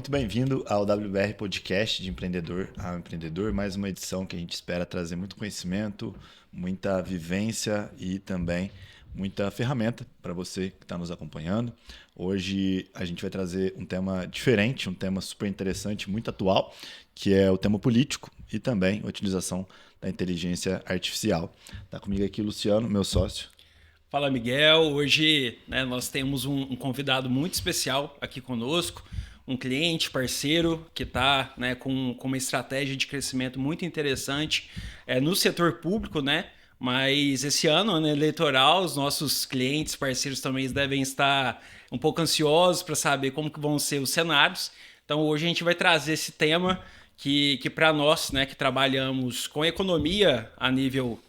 muito bem-vindo ao WBR Podcast de Empreendedor ao Empreendedor, mais uma edição que a gente espera trazer muito conhecimento, muita vivência e também muita ferramenta para você que está nos acompanhando. Hoje a gente vai trazer um tema diferente, um tema super interessante, muito atual, que é o tema político e também a utilização da inteligência artificial. Está comigo aqui o Luciano, meu sócio. Fala, Miguel. Hoje, nós temos um convidado muito especial aqui conosco, um cliente, parceiro, que está com uma estratégia de crescimento muito interessante no setor público, né? Mas esse ano eleitoral, os nossos clientes, parceiros também devem estar um pouco ansiosos para saber como que vão ser os cenários. Então, hoje a gente vai trazer esse tema que para nós, que trabalhamos com economia a nível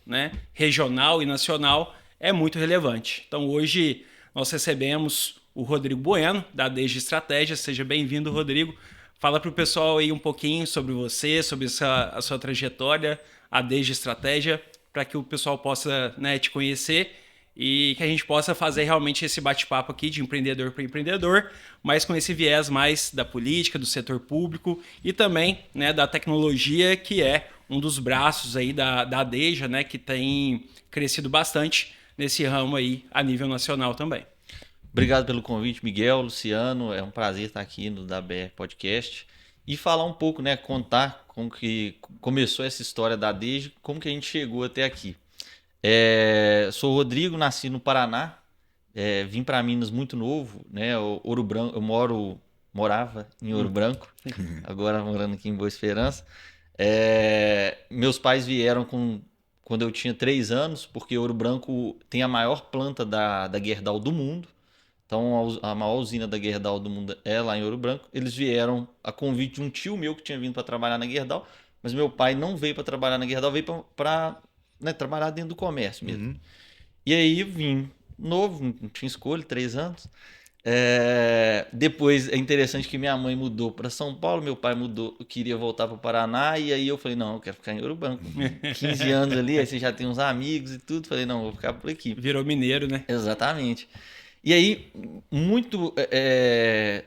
regional e nacional, é muito relevante. Então, hoje nós recebemos o Rodrigo Bueno, da Desde Estratégia. Seja bem-vindo, Rodrigo. Fala para o pessoal aí um pouquinho sobre você, sobre a sua trajetória, a Desde Estratégia, para que o pessoal possa te conhecer e que a gente possa fazer realmente esse bate-papo aqui de empreendedor para empreendedor, mas com esse viés mais da política, do setor público e também da tecnologia, que é um dos braços aí da Deja, que tem crescido bastante nesse ramo aí a nível nacional também. Obrigado pelo convite, Miguel, Luciano. É um prazer estar aqui no WBR Podcast e falar um pouco, contar como que começou essa história da Deja, como que a gente chegou até aqui. Sou o Rodrigo, nasci no Paraná, vim para Minas muito novo, Ouro Branco, eu morava em Ouro Branco, agora morando aqui em Boa Esperança. Meus pais vieram quando eu tinha 3 anos, porque Ouro Branco tem a maior planta da Gerdau do mundo. Então, a maior usina da Gerdau do mundo é lá em Ouro Branco. Eles vieram a convite de um tio meu que tinha vindo para trabalhar na Gerdau, mas meu pai não veio para trabalhar na Gerdau, veio para trabalhar dentro do comércio mesmo. Uhum. E aí vim novo, não tinha escolha, 3 anos. Depois é interessante que minha mãe mudou para São Paulo, meu pai queria voltar para o Paraná, e aí eu falei, não, eu quero ficar em Ouro Branco. 15 anos ali, aí você já tem uns amigos e tudo, falei, não, vou ficar por aqui. Virou mineiro, né? Exatamente. E aí,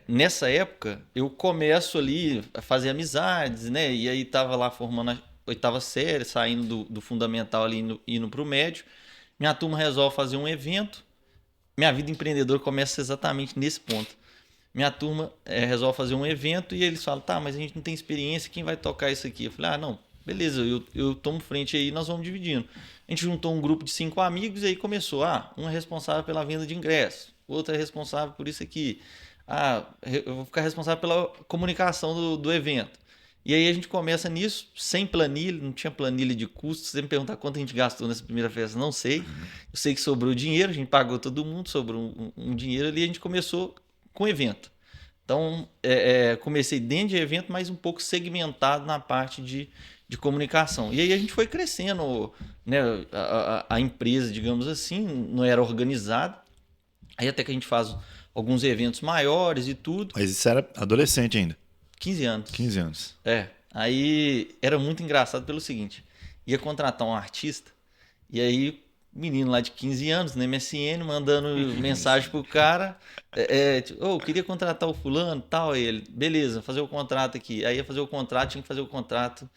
nessa época, eu começo ali a fazer amizades, E aí tava lá formando a 8ª série, saindo do fundamental ali, indo pro médio. Minha turma resolve fazer um evento. Minha vida empreendedora começa exatamente nesse ponto. Minha turma resolve fazer um evento e eles falam, tá, mas a gente não tem experiência, quem vai tocar isso aqui? Eu falei, não, beleza, eu tomo frente aí, nós vamos dividindo. A gente juntou um grupo de 5 amigos e aí começou, um é responsável pela venda de ingressos, o outro é responsável por isso aqui. Eu vou ficar responsável pela comunicação do evento. E aí a gente começa nisso, sem planilha, não tinha planilha de custos. Você me perguntar quanto a gente gastou nessa primeira festa, não sei. Eu sei que sobrou dinheiro, a gente pagou todo mundo, sobrou um dinheiro ali e a gente começou com evento. Então, comecei dentro de evento, mas um pouco segmentado na parte de comunicação. E aí a gente foi crescendo, a empresa, digamos assim, não era organizada. Aí até que a gente faz alguns eventos maiores e tudo. Mas isso era adolescente ainda? 15 anos. 15 anos. Aí era muito engraçado pelo seguinte, ia contratar um artista, e aí menino lá de 15 anos, na MSN, mandando mensagem pro cara, eu queria contratar o fulano, tal, e ele, beleza, fazer o contrato aqui. Aí ia fazer o contrato, tinha que fazer o contrato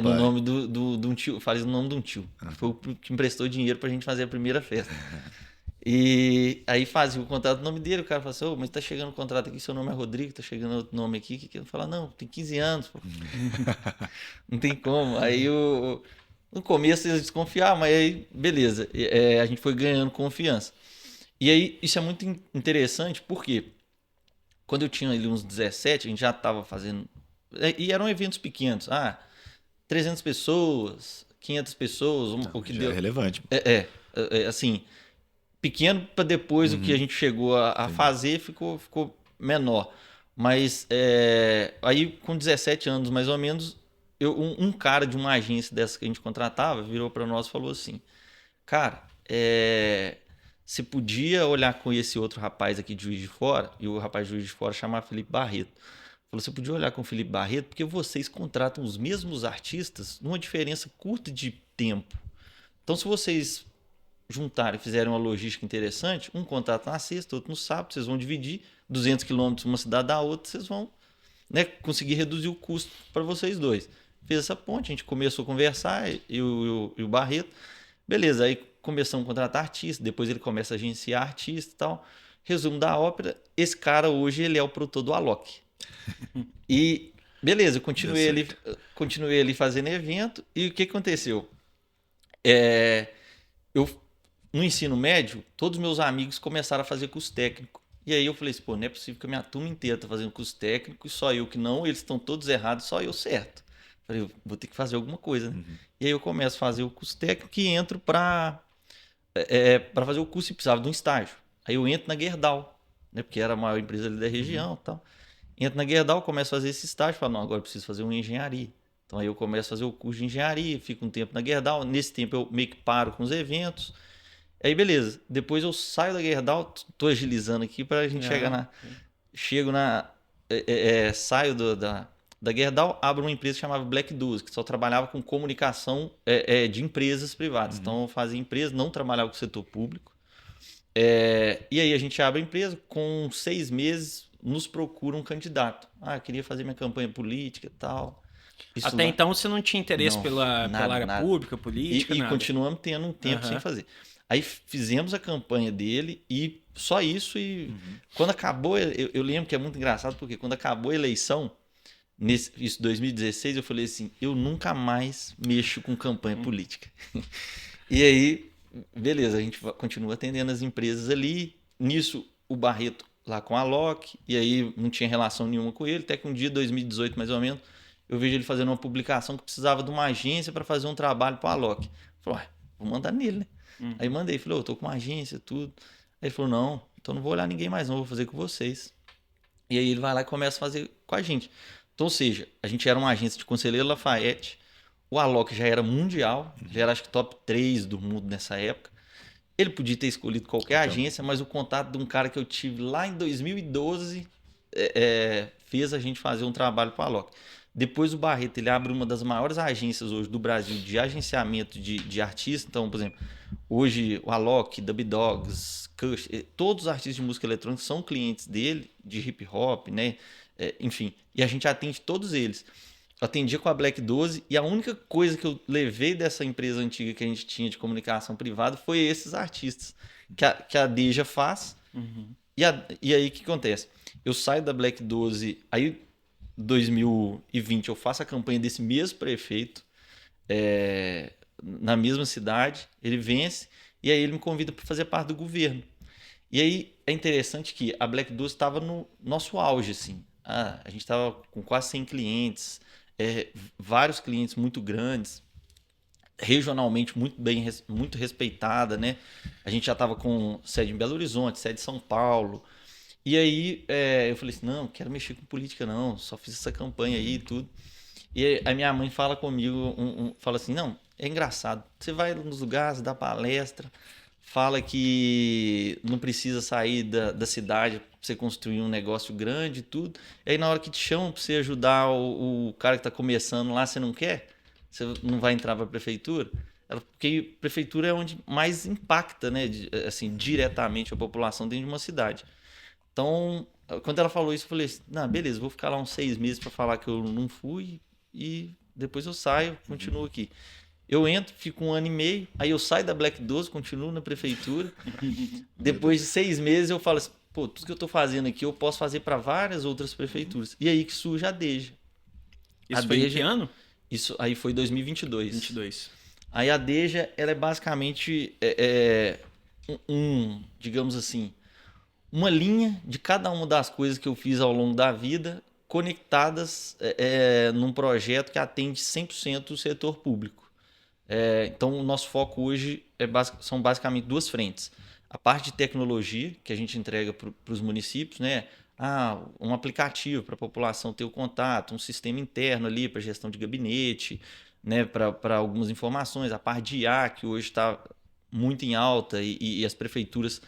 no nome de um tio, faz no nome de um tio. Foi o que emprestou dinheiro pra gente fazer a primeira festa. E aí fazia o contrato no nome dele, o cara fala assim, mas tá chegando o contrato aqui, seu nome é Rodrigo, tá chegando outro nome aqui, que eu falo, não, tem 15 anos, pô. Não tem como. Aí no começo eles desconfiavam, mas aí beleza, a gente foi ganhando confiança. E aí isso é muito interessante, porque quando eu tinha ali uns 17, a gente já tava fazendo, e eram eventos pequenos, 300 pessoas, 500 pessoas, o que deu. É relevante. Assim, pequeno para depois o que a gente chegou a fazer ficou menor. Mas aí com 17 anos mais ou menos, um cara de uma agência dessa que a gente contratava virou para nós e falou assim, cara, você podia olhar com esse outro rapaz aqui de Juiz de Fora, e o rapaz de Juiz de Fora chamava Felipe Barreto. Falou, você podia olhar com o Felipe Barreto porque vocês contratam os mesmos artistas numa diferença curta de tempo. Então se vocês juntaram e fizeram uma logística interessante, um contrato na sexta, outro no sábado, vocês vão dividir 200 quilômetros uma cidade da outra, vocês vão né, conseguir reduzir o custo para vocês dois. Fez essa ponte, a gente começou a conversar, e o Barreto. Beleza, aí começamos a contratar artista, depois ele começa a agenciar artista e tal. Resumo da ópera, esse cara hoje ele é o produtor do Alok. E beleza, eu continuei ali fazendo evento, e o que aconteceu? Eu, no ensino médio, todos os meus amigos começaram a fazer curso técnico. E aí eu falei assim, pô, não é possível que a minha turma inteira tá fazendo curso técnico e só eu que não, eles estão todos errados, só eu certo. Falei, eu vou ter que fazer alguma coisa, né? Uhum. E aí eu começo a fazer o curso técnico e entro para fazer o curso e precisava de um estágio. Aí eu entro na Gerdau, né? Porque era a maior empresa ali da região e tal. Entro na Gerdau, começo a fazer esse estágio, falo, não, agora eu preciso fazer uma engenharia. Então aí eu começo a fazer o curso de engenharia, fico um tempo na Gerdau, nesse tempo eu meio que paro com os eventos. Aí beleza, depois eu saio da Gerdau, tô agilizando aqui para a gente chegar na... Chego na... saio da Gerdau, abro uma empresa que chamava Black 12, que só trabalhava com comunicação de empresas privadas. Então eu fazia empresa, não trabalhava com o setor público. E aí a gente abre a empresa, com 6 meses nos procura um candidato. Ah, eu queria fazer minha campanha política e tal. Isso Até lá... então você não tinha interesse Não, pela área nada. pública, política, E nada. continuamos tendo um tempo sem fazer. Aí fizemos a campanha dele e só isso. E quando acabou, eu lembro que é muito engraçado, porque quando acabou a eleição, isso 2016, eu falei assim, eu nunca mais mexo com campanha política. E aí, beleza, a gente continua atendendo as empresas ali. Nisso, o Barreto lá com a Alok, e aí não tinha relação nenhuma com ele, até que um dia, 2018 mais ou menos, eu vejo ele fazendo uma publicação que precisava de uma agência para fazer um trabalho para a Alok. Falei, vou mandar nele, né? Aí mandei, falei, eu tô com uma agência, tudo. Aí ele falou, não, então não vou olhar ninguém mais não, vou fazer com vocês. E aí ele vai lá e começa a fazer com a gente. Então, ou seja, a gente era uma agência de Conselheiro Lafayette, o Alok já era mundial, já era acho que top 3 do mundo nessa época. Ele podia ter escolhido qualquer agência, mas o contato de um cara que eu tive lá em 2012 fez a gente fazer um trabalho para o Alok. Depois o Barreto ele abre uma das maiores agências hoje do Brasil de agenciamento de artistas. Então, por exemplo, hoje o Alok, Dub Dogs, Kush, todos os artistas de música eletrônica são clientes dele, de hip hop, né? Enfim, e a gente atende todos eles. Eu atendia com a Black 12 e a única coisa que eu levei dessa empresa antiga que a gente tinha de comunicação privada foi esses artistas que a Deja faz. E aí o que acontece? Eu saio da Black 12, aí 2020 eu faço a campanha desse mesmo prefeito na mesma cidade, ele vence e aí ele me convida para fazer parte do governo. E aí é interessante que a Black 12 estava no nosso auge, assim. A gente estava com quase 100 clientes, vários clientes muito grandes, regionalmente muito respeitada, né? A gente já estava com sede em Belo Horizonte, sede em São Paulo. E aí eu falei assim, não quero mexer com política não, só fiz essa campanha aí e tudo. E a minha mãe fala comigo, fala assim, não, é engraçado, você vai nos lugares, dá palestra, fala que não precisa sair da cidade para você construir um negócio grande e tudo. E aí na hora que te chamam para você ajudar o cara que está começando lá, você não quer? Você não vai entrar para a prefeitura? Porque prefeitura é onde mais impacta, né, assim, diretamente a população dentro de uma cidade. Então, quando ela falou isso, eu falei assim, não, beleza, vou ficar lá uns 6 meses para falar que eu não fui e depois eu saio, continuo aqui. Eu entro, fico 1 ano e meio, aí eu saio da Black 12, continuo na prefeitura. Depois de 6 meses eu falo assim, pô, tudo que eu tô fazendo aqui eu posso fazer para várias outras prefeituras. E aí que surge a Deja. Isso foi em que ano? Isso aí foi 2022. 22. Aí a Deja, ela é basicamente digamos assim, uma linha de cada uma das coisas que eu fiz ao longo da vida, conectadas num projeto que atende 100% o setor público. Então, o nosso foco hoje são basicamente 2 frentes. A parte de tecnologia, que a gente entrega para os municípios, né? Um aplicativo para a população ter o contato, um sistema interno ali para gestão de gabinete, né? Para algumas informações. A parte de IA, que hoje está muito em alta e as prefeituras...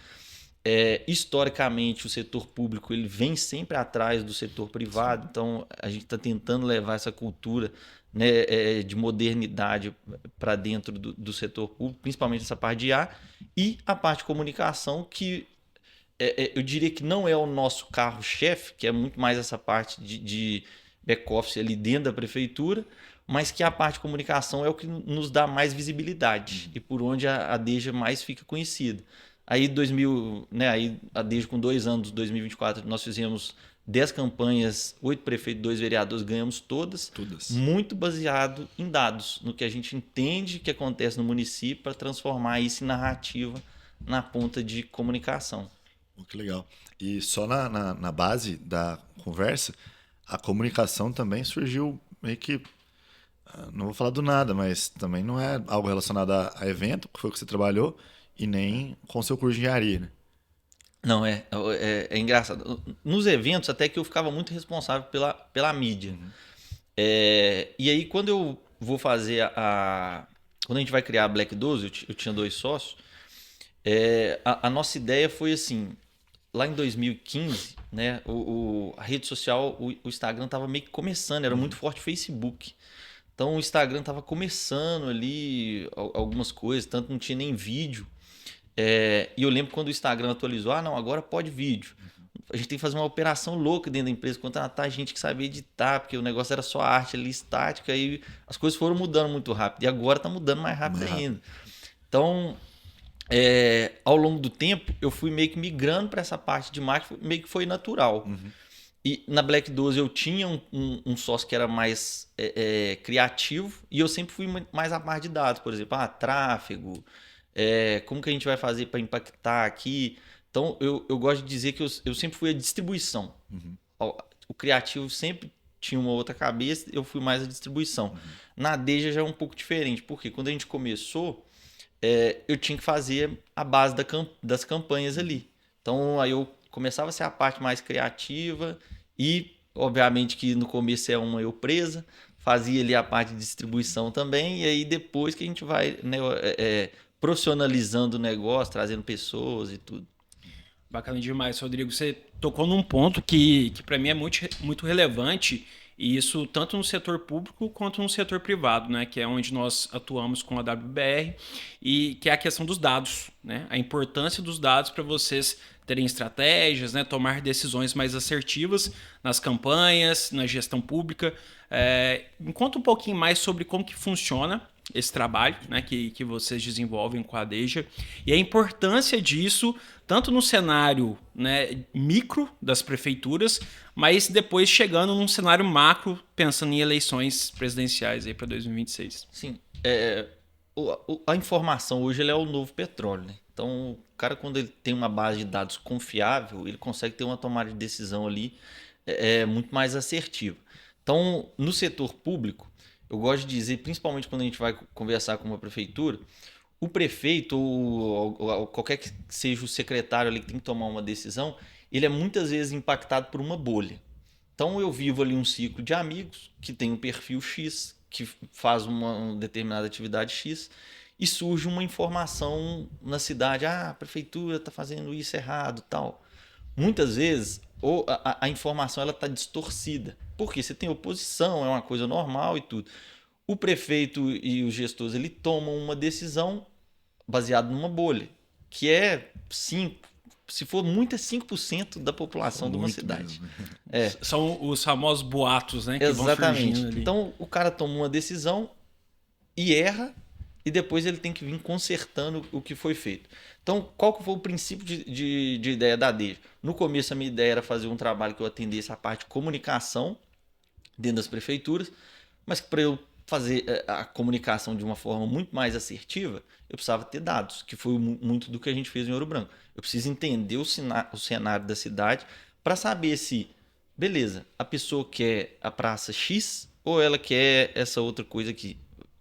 historicamente o setor público ele vem sempre atrás do setor privado. Sim. Então a gente está tentando levar essa cultura, né, de modernidade para dentro do setor público, principalmente essa parte de IA e a parte de comunicação que eu diria que não é o nosso carro-chefe, que é muito mais essa parte de back-office ali dentro da prefeitura, mas que a parte de comunicação é o que nos dá mais visibilidade e por onde a Deja mais fica conhecida. Aí aí a Deja com 2 anos, 2024, nós fizemos 10 campanhas, 8 prefeitos, 2 vereadores, ganhamos todas, muito baseado em dados, no que a gente entende que acontece no município para transformar isso em narrativa na ponta de comunicação. Que legal. E só na base da conversa, a comunicação também surgiu meio que, não vou falar do nada, mas também não é algo relacionado a evento, que foi o que você trabalhou, e nem com o seu curso de engenharia, né? Não, é engraçado. Nos eventos, até que eu ficava muito responsável pela mídia. E aí, quando eu vou fazer quando a gente vai criar a Black 12, eu tinha 2 sócios, a nossa ideia foi assim, lá em 2015, né, a rede social, o Instagram estava meio que começando, era muito forte o Facebook. Então o Instagram estava começando ali algumas coisas, tanto não tinha nem vídeo. E eu lembro quando o Instagram atualizou, não, agora pode vídeo. A gente tem que fazer uma operação louca dentro da empresa, contratar gente que sabia editar, porque o negócio era só arte ali, estática, e as coisas foram mudando muito rápido. E agora está mudando mais rápido ainda. Então, ao longo do tempo, eu fui meio que migrando para essa parte de marketing, meio que foi natural. E na Black 12 eu tinha um sócio que era mais criativo, e eu sempre fui mais a parte de dados, por exemplo, tráfego, como que a gente vai fazer para impactar aqui. Então eu gosto de dizer que eu sempre fui a distribuição. O criativo sempre tinha uma outra cabeça, eu fui mais a distribuição. Na Deja já é um pouco diferente, porque quando a gente começou, eu tinha que fazer a base das campanhas ali. Então aí eu começava a ser a parte mais criativa e, obviamente, que no começo é uma eu presa, fazia ali a parte de distribuição também, e aí depois que a gente vai, né, profissionalizando o negócio, trazendo pessoas e tudo. Bacana demais, Rodrigo. Você tocou num ponto que para mim é muito relevante, e isso tanto no setor público quanto no setor privado, né? Que é onde nós atuamos com a WBR, e que é a questão dos dados, né? A importância dos dados para vocês terem estratégias, né? Tomar decisões mais assertivas nas campanhas, na gestão pública. Me conta um pouquinho mais sobre como que funciona esse trabalho, né, que vocês desenvolvem com a Deja, e a importância disso tanto no cenário, né, micro das prefeituras, mas depois chegando num cenário macro, pensando em eleições presidenciais para 2026. Sim, a informação hoje ele é o novo petróleo, né? Então o cara, quando ele tem uma base de dados confiável, ele consegue ter uma tomada de decisão ali muito mais assertiva. Então no setor público, eu gosto de dizer, principalmente quando a gente vai conversar com uma prefeitura, o prefeito ou qualquer que seja o secretário ali que tem que tomar uma decisão, ele é muitas vezes impactado por uma bolha. Então eu vivo ali um ciclo de amigos que tem um perfil X, que faz uma determinada atividade X, e surge uma informação na cidade, a prefeitura está fazendo isso errado, tal. Muitas vezes a informação ela está distorcida. Porque você tem oposição, é uma coisa normal e tudo. O prefeito e os gestores ele tomam uma decisão baseada numa bolha, que é 5%, se for muito é 5% da população de uma cidade. São os famosos boatos, né? Que Exatamente. Vão surgindo ali. Então o cara toma uma decisão e erra, e depois ele tem que vir consertando o que foi feito. Então, qual que foi o princípio de ideia da Deja? No começo, a minha ideia era fazer um trabalho que eu atendesse a parte de comunicação dentro das prefeituras, mas que para eu fazer a comunicação de uma forma muito mais assertiva, eu precisava ter dados, que foi muito do que a gente fez em Ouro Branco. Eu preciso entender o cenário da cidade para saber se, beleza, a pessoa quer a praça X ou ela quer essa outra coisa aqui.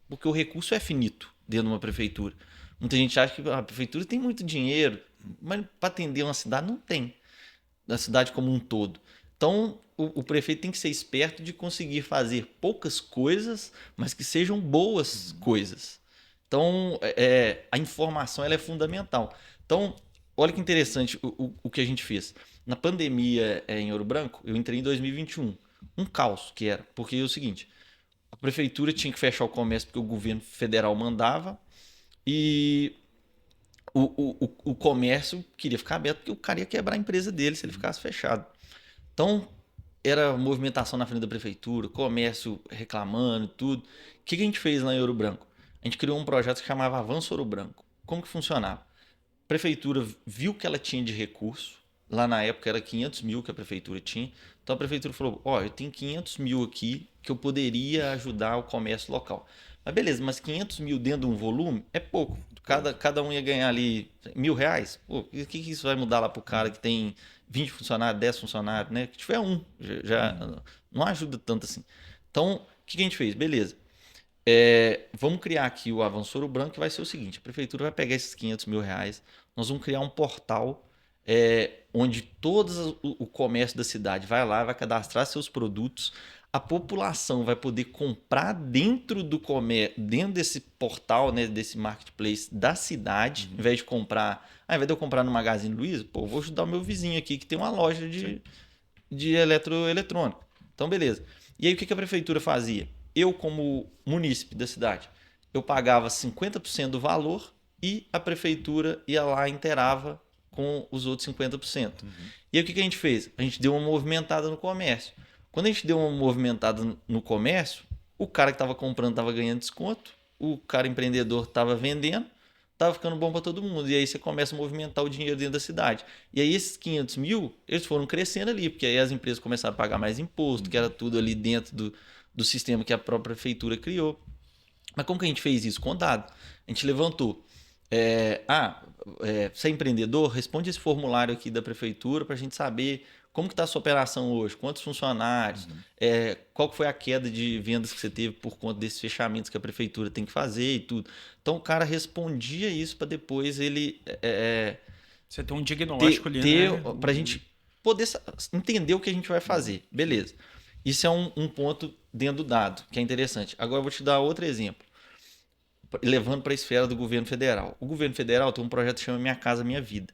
Porque o recurso é finito dentro de uma prefeitura. Muita gente acha que a prefeitura tem muito dinheiro, mas para atender uma cidade não tem. Da cidade como um todo. Então, o prefeito tem que ser esperto de conseguir fazer poucas coisas, mas que sejam boas coisas. Então, a informação ela é fundamental. Então, olha que interessante o que a gente fez. Na pandemia em Ouro Branco, eu entrei em 2021. Um caos que era, porque é o seguinte, a prefeitura tinha que fechar o comércio porque o governo federal mandava, e o comércio queria ficar aberto porque o cara ia quebrar a empresa dele se ele ficasse fechado. Então, era movimentação na frente da prefeitura, comércio reclamando, tudo. O que a gente fez lá em Ouro Branco? A gente criou um projeto que chamava Avanço Ouro Branco. Como que funcionava? A prefeitura viu que ela tinha de recurso. Lá na época era 500 mil que a prefeitura tinha. Então a prefeitura falou, eu tenho 500 mil aqui que eu poderia ajudar o comércio local. Mas beleza, mas 500 mil dentro de um volume é pouco. Cada um ia ganhar ali R$1.000. Pô, o que isso vai mudar lá pro cara que tem 20 funcionários, 10 funcionários, né? Que tiver um, já não ajuda tanto assim. Então, o que a gente fez? Beleza. Vamos criar aqui o Avanço Ouro Branco, que vai ser o seguinte: a prefeitura vai pegar esses R$500 mil, nós vamos criar um portal onde todo o comércio da cidade vai lá, vai cadastrar seus produtos, a população vai poder comprar dentro do dentro desse portal, né, desse marketplace da cidade, ao invés de comprar, ao invés de eu comprar no Magazine Luiza, pô, vou ajudar o meu vizinho aqui que tem uma loja de eletrônico. Então, beleza. E aí o que a prefeitura fazia? Eu, como munícipe da cidade, eu pagava 50% do valor e a prefeitura ia lá e inteirava com os outros 50%. E aí o que a gente fez? A gente deu uma movimentada no comércio. Quando a gente deu uma movimentada no comércio, o cara que estava comprando estava ganhando desconto, o cara empreendedor estava vendendo, estava ficando bom para todo mundo. E aí você começa a movimentar o dinheiro dentro da cidade. E aí esses 500 mil, eles foram crescendo ali, porque aí as empresas começaram a pagar mais imposto, que era tudo ali dentro do sistema que a própria prefeitura criou. Mas como que a gente fez isso? Com dado. A gente levantou. Você é empreendedor? Responde esse formulário aqui da prefeitura para a gente saber como que está a sua operação hoje, quantos funcionários, qual que foi a queda de vendas que você teve por conta desses fechamentos que a prefeitura tem que fazer e tudo. Então o cara respondia isso para depois ele... Você tem um diagnóstico ali, né? Para a gente poder entender o que a gente vai fazer. Beleza. Isso é um ponto dentro do dado, que é interessante. Agora eu vou te dar outro exemplo, levando para a esfera do governo federal. O governo federal tem um projeto que chama Minha Casa Minha Vida.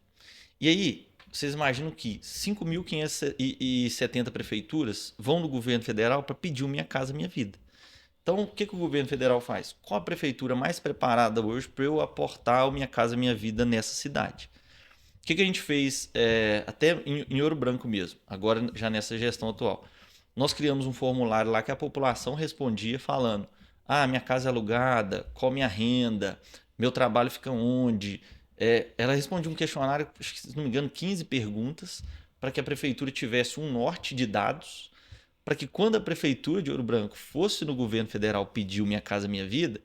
E aí, vocês imaginam que 5.570 prefeituras vão no governo federal para pedir o Minha Casa Minha Vida. Então, o que o governo federal faz? Qual a prefeitura mais preparada hoje para eu aportar o Minha Casa Minha Vida nessa cidade? O que a gente fez até em Ouro Branco mesmo, agora já nessa gestão atual? Nós criamos um formulário lá que a população respondia falando: minha casa é alugada, qual minha renda, meu trabalho fica onde? Ela respondia um questionário, se não me engano, 15 perguntas, para que a prefeitura tivesse um norte de dados, para que quando a prefeitura de Ouro Branco fosse no governo federal pedir o Minha Casa Minha Vida,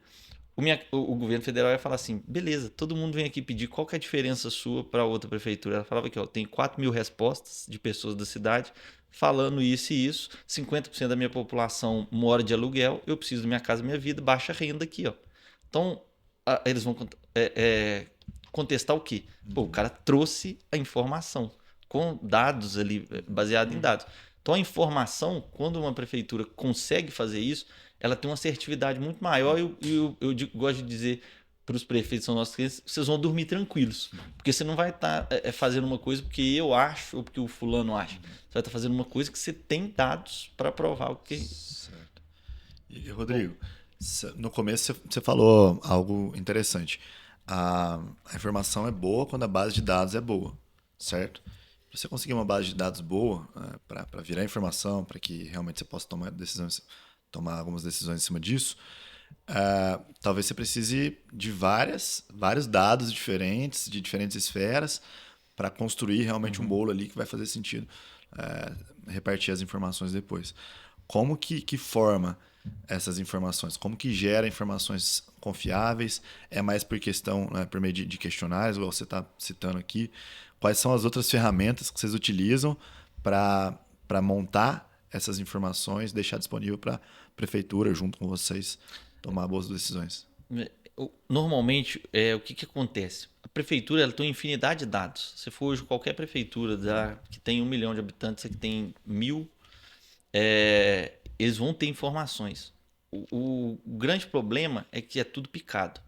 o governo federal ia falar assim: beleza, todo mundo vem aqui pedir, qual que é a diferença sua para outra prefeitura? Ela falava aqui, tem 4.000 respostas de pessoas da cidade falando isso e isso, 50% da minha população mora de aluguel, eu preciso da Minha Casa Minha Vida, baixa renda aqui. Então, eles vão contestar o quê? Pô, o cara trouxe a informação com dados ali, baseado em dados. Então, a informação, quando uma prefeitura consegue fazer isso, ela tem uma assertividade muito maior e eu gosto de dizer para os prefeitos, são nossos clientes, vocês vão dormir tranquilos. Porque você não vai estar fazendo uma coisa porque eu acho ou porque o fulano acha. Você vai estar fazendo uma coisa que você tem dados para provar o que... Certo. E, Rodrigo, no começo você falou algo interessante. A informação é boa quando a base de dados é boa, certo? Para você conseguir uma base de dados boa, para virar informação, para que realmente você possa tomar algumas decisões em cima disso, talvez você precise de vários dados diferentes, de diferentes esferas, para construir realmente um bolo ali que vai fazer sentido repartir as informações depois. Como que forma essas informações? Como que gera informações confiáveis? É mais por questão, por meio de questionários, igual você está citando aqui? Quais são as outras ferramentas que vocês utilizam para montar essas informações, deixar disponível para a prefeitura, junto com vocês, tomar boas decisões? Normalmente, o que acontece? A prefeitura ela tem uma infinidade de dados. Se for hoje qualquer prefeitura que tem 1 milhão de habitantes, que tem 1.000, eles vão ter informações. O grande problema é que é tudo picado.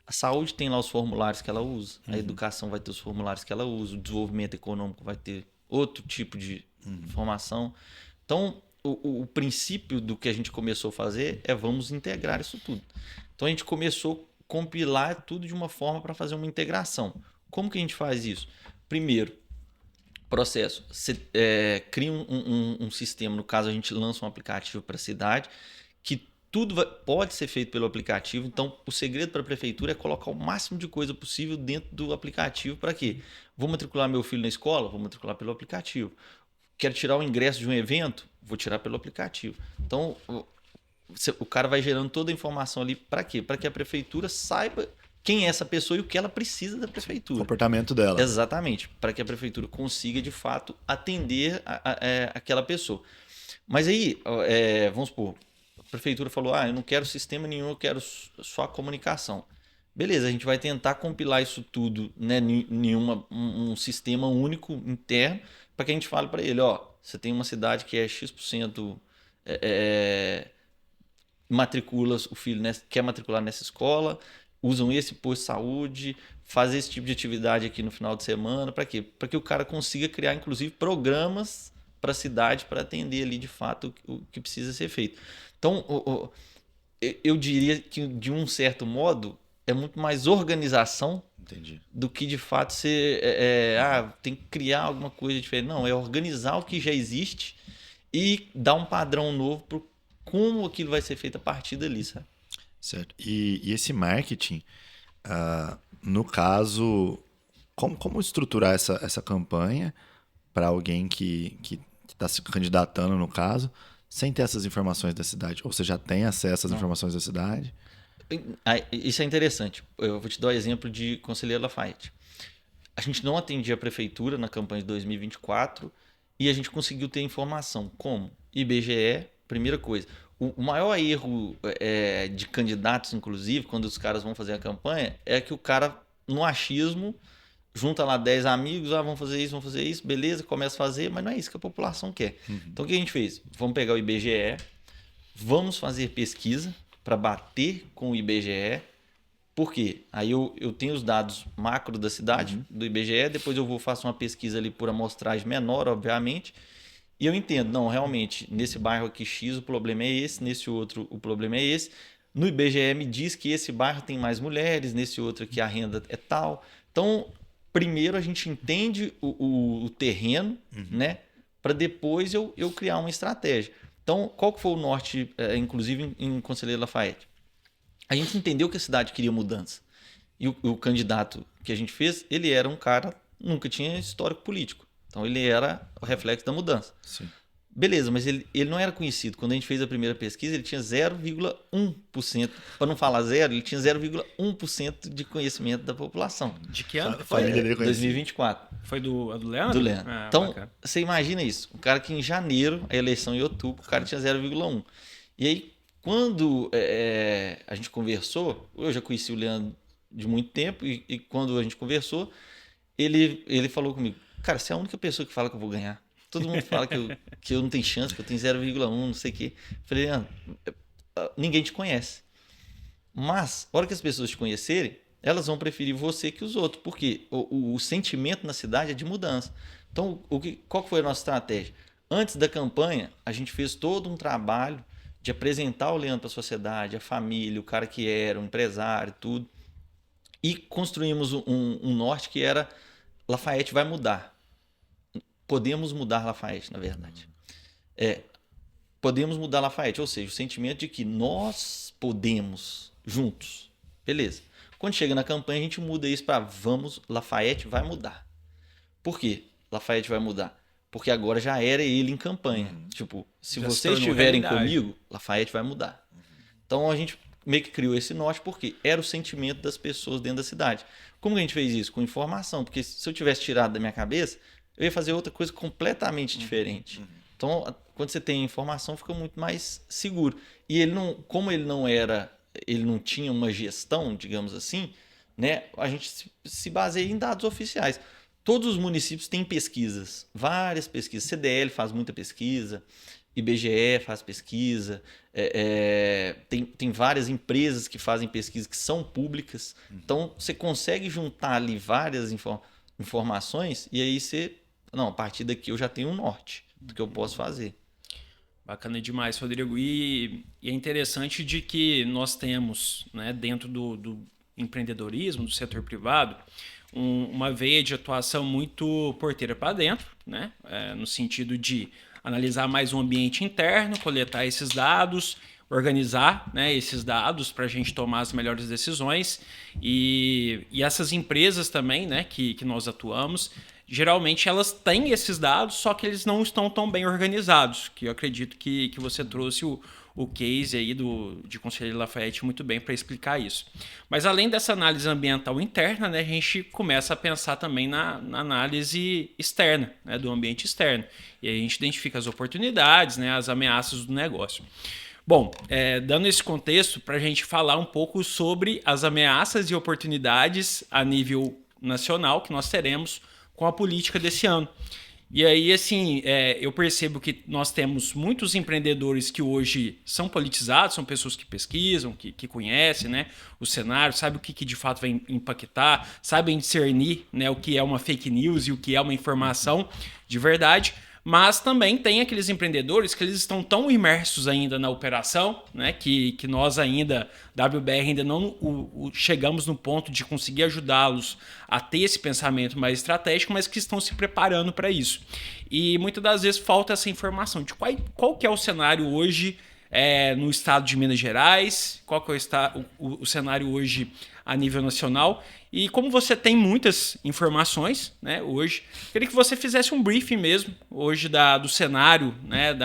A saúde tem lá os formulários que ela usa, a educação vai ter os formulários que ela usa, o desenvolvimento econômico vai ter outro tipo de informação. Então, o princípio do que a gente começou a fazer vamos integrar isso tudo. Então, a gente começou compilar tudo de uma forma para fazer uma integração. Como que a gente faz isso? Primeiro, processo. Você cria um sistema, no caso a gente lança um aplicativo para a cidade, que tudo pode ser feito pelo aplicativo. Então, o segredo para a prefeitura é colocar o máximo de coisa possível dentro do aplicativo. Para quê? Vou matricular meu filho na escola? Vou matricular pelo aplicativo. Quero tirar o ingresso de um evento? Vou tirar pelo aplicativo. Então, o cara vai gerando toda a informação ali. Para quê? Para que a prefeitura saiba quem é essa pessoa e o que ela precisa da prefeitura. O comportamento dela. Exatamente. Para que a prefeitura consiga, de fato, atender aquela pessoa. Mas aí, vamos supor, a prefeitura falou, eu não quero sistema nenhum, eu quero só a comunicação. Beleza, a gente vai tentar compilar isso tudo, né, em um sistema único interno, para que a gente fale para ele, você tem uma cidade que é X% matricula o filho, quer matricular nessa escola, usam esse posto de saúde, fazer esse tipo de atividade aqui no final de semana, para quê? Para que o cara consiga criar, inclusive, programas para a cidade para atender ali, de fato, o que precisa ser feito. Então, eu diria que, de um certo modo, é muito mais organização. Entendi. Do que, de fato, ser... tem que criar alguma coisa diferente. Não, é organizar o que já existe e dar um padrão novo para como aquilo vai ser feito a partir dali, sabe? Certo. E esse marketing, no caso, como estruturar essa campanha para alguém que está se candidatando, no caso, sem ter essas informações da cidade? Ou você já tem acesso às informações da cidade? Isso é interessante. Eu vou te dar o exemplo de Conselheiro Lafayette. A gente não atendia a prefeitura na campanha de 2024 e a gente conseguiu ter informação. Como? IBGE, primeira coisa. O maior erro de candidatos, inclusive, quando os caras vão fazer a campanha, é que o cara, no achismo, junta lá 10 amigos, vamos fazer isso, beleza, começa a fazer, mas não é isso que a população quer. Uhum. Então, o que a gente fez? Vamos pegar o IBGE, vamos fazer pesquisa para bater com o IBGE. Por quê? Aí eu tenho os dados macro da cidade, do IBGE, depois eu faço uma pesquisa ali por amostragem menor, obviamente, e eu entendo, não, realmente, nesse bairro aqui X o problema é esse, nesse outro o problema é esse. No IBGE me diz que esse bairro tem mais mulheres, nesse outro aqui a renda é tal. Então, primeiro a gente entende o terreno, né, para depois eu criar uma estratégia. Então, qual que foi o norte, inclusive em Conselheiro Lafayette? A gente entendeu que a cidade queria mudança. E o candidato que a gente fez, ele era um cara, nunca tinha histórico político. Então, ele era o reflexo da mudança. Sim. Beleza, mas ele não era conhecido. Quando a gente fez a primeira pesquisa, ele tinha 0,1%. Para não falar zero, ele tinha 0,1% de conhecimento da população. De que ano? Família dele 2024. Foi do Leandro? Do Leandro. Então, bacana. Você imagina isso. Um cara que em janeiro, a eleição em outubro, o cara tinha 0,1. E aí, quando a gente conversou, eu já conheci o Leandro de muito tempo, e quando a gente conversou, ele falou comigo, cara, você é a única pessoa que fala que eu vou ganhar. Todo mundo fala que eu não tenho chance, que eu tenho 0,1, não sei o quê. Eu falei, Leandro, ninguém te conhece. Mas, a hora que as pessoas te conhecerem, elas vão preferir você que os outros, porque o sentimento na cidade é de mudança. Então, qual foi a nossa estratégia? Antes da campanha, a gente fez todo um trabalho de apresentar o Leandro para a sociedade, a família, o cara que era, o empresário, tudo. E construímos um norte que era Lafayette vai mudar. Podemos mudar Lafayette, na verdade. Podemos mudar Lafayette, ou seja, o sentimento de que nós podemos juntos. Beleza. Quando chega na campanha, a gente muda isso para Lafayette vai mudar. Por quê? Lafayette vai mudar. Porque agora já era ele em campanha. Tipo, se vocês estiverem comigo, Lafayette vai mudar. Então a gente meio que criou esse norte porque era o sentimento das pessoas dentro da cidade. Como que a gente fez isso? Com informação. Porque se eu tivesse tirado da minha cabeça, eu ia fazer outra coisa completamente diferente. Então, quando você tem informação, fica muito mais seguro. E como ele não tinha uma gestão, digamos assim, né, a gente se baseia em dados oficiais. Todos os municípios têm pesquisas, várias pesquisas. CDL faz muita pesquisa, IBGE faz pesquisa, tem várias empresas que fazem pesquisa que são públicas. Então, você consegue juntar ali várias informações e aí você... Não, a partir daqui eu já tenho um norte do que eu posso fazer. Bacana demais, Rodrigo. E é interessante de que nós temos, né, dentro empreendedorismo, do setor privado, uma veia de atuação muito porteira para dentro, né? No sentido de analisar mais o ambiente interno, coletar esses dados, organizar, né, esses dados para a gente tomar as melhores decisões. E essas empresas também, né, que nós atuamos, geralmente elas têm esses dados, só que eles não estão tão bem organizados, que eu acredito que você trouxe o case aí de Conselheiro Lafayette muito bem para explicar isso. Mas além dessa análise ambiental interna, né, a gente começa a pensar também na análise externa, né, do ambiente externo. E aí a gente identifica as oportunidades, né, as ameaças do negócio. Bom, dando esse contexto para a gente falar um pouco sobre as ameaças e oportunidades a nível nacional que nós teremos com a política desse ano. E aí, assim, eu percebo que nós temos muitos empreendedores que hoje são politizados, são pessoas que pesquisam, que conhecem, né, o cenário, sabem o que de fato vai impactar, sabem discernir, né, o que é uma fake news e o que é uma informação de verdade. Mas também tem aqueles empreendedores que eles estão tão imersos ainda na operação, né, que nós ainda, WBR, ainda não chegamos no ponto de conseguir ajudá-los a ter esse pensamento mais estratégico, mas que estão se preparando para isso. E muitas das vezes falta essa informação de qual que é o cenário hoje no estado de Minas Gerais, qual que é o cenário hoje a nível nacional. E como você tem muitas informações, né, hoje, queria que você fizesse um briefing mesmo hoje do cenário, né,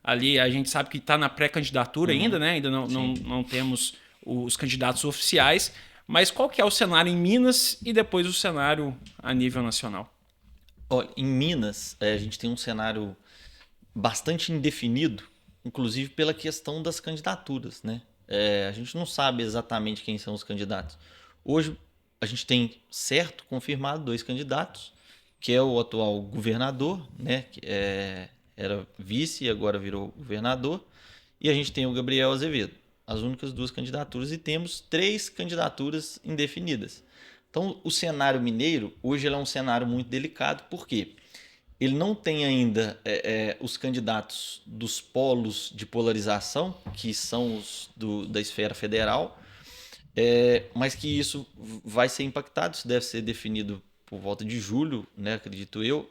ali a gente sabe que está na pré-candidatura ainda, né, ainda não temos os candidatos oficiais, mas qual que é o cenário em Minas e depois o cenário a nível nacional? Olha, em Minas, a gente tem um cenário bastante indefinido, inclusive pela questão das candidaturas, né? A gente não sabe exatamente quem são os candidatos. Hoje, a gente tem certo, confirmado, 2 candidatos, que é o atual governador, né, que era vice e agora virou governador, e a gente tem o Gabriel Azevedo. As únicas 2 candidaturas, e temos 3 candidaturas indefinidas. Então, o cenário mineiro, hoje, ele é um cenário muito delicado, porque ele não tem ainda os candidatos dos polos de polarização, que são os da esfera federal, mas que isso vai ser impactado, isso deve ser definido por volta de julho, né, acredito eu.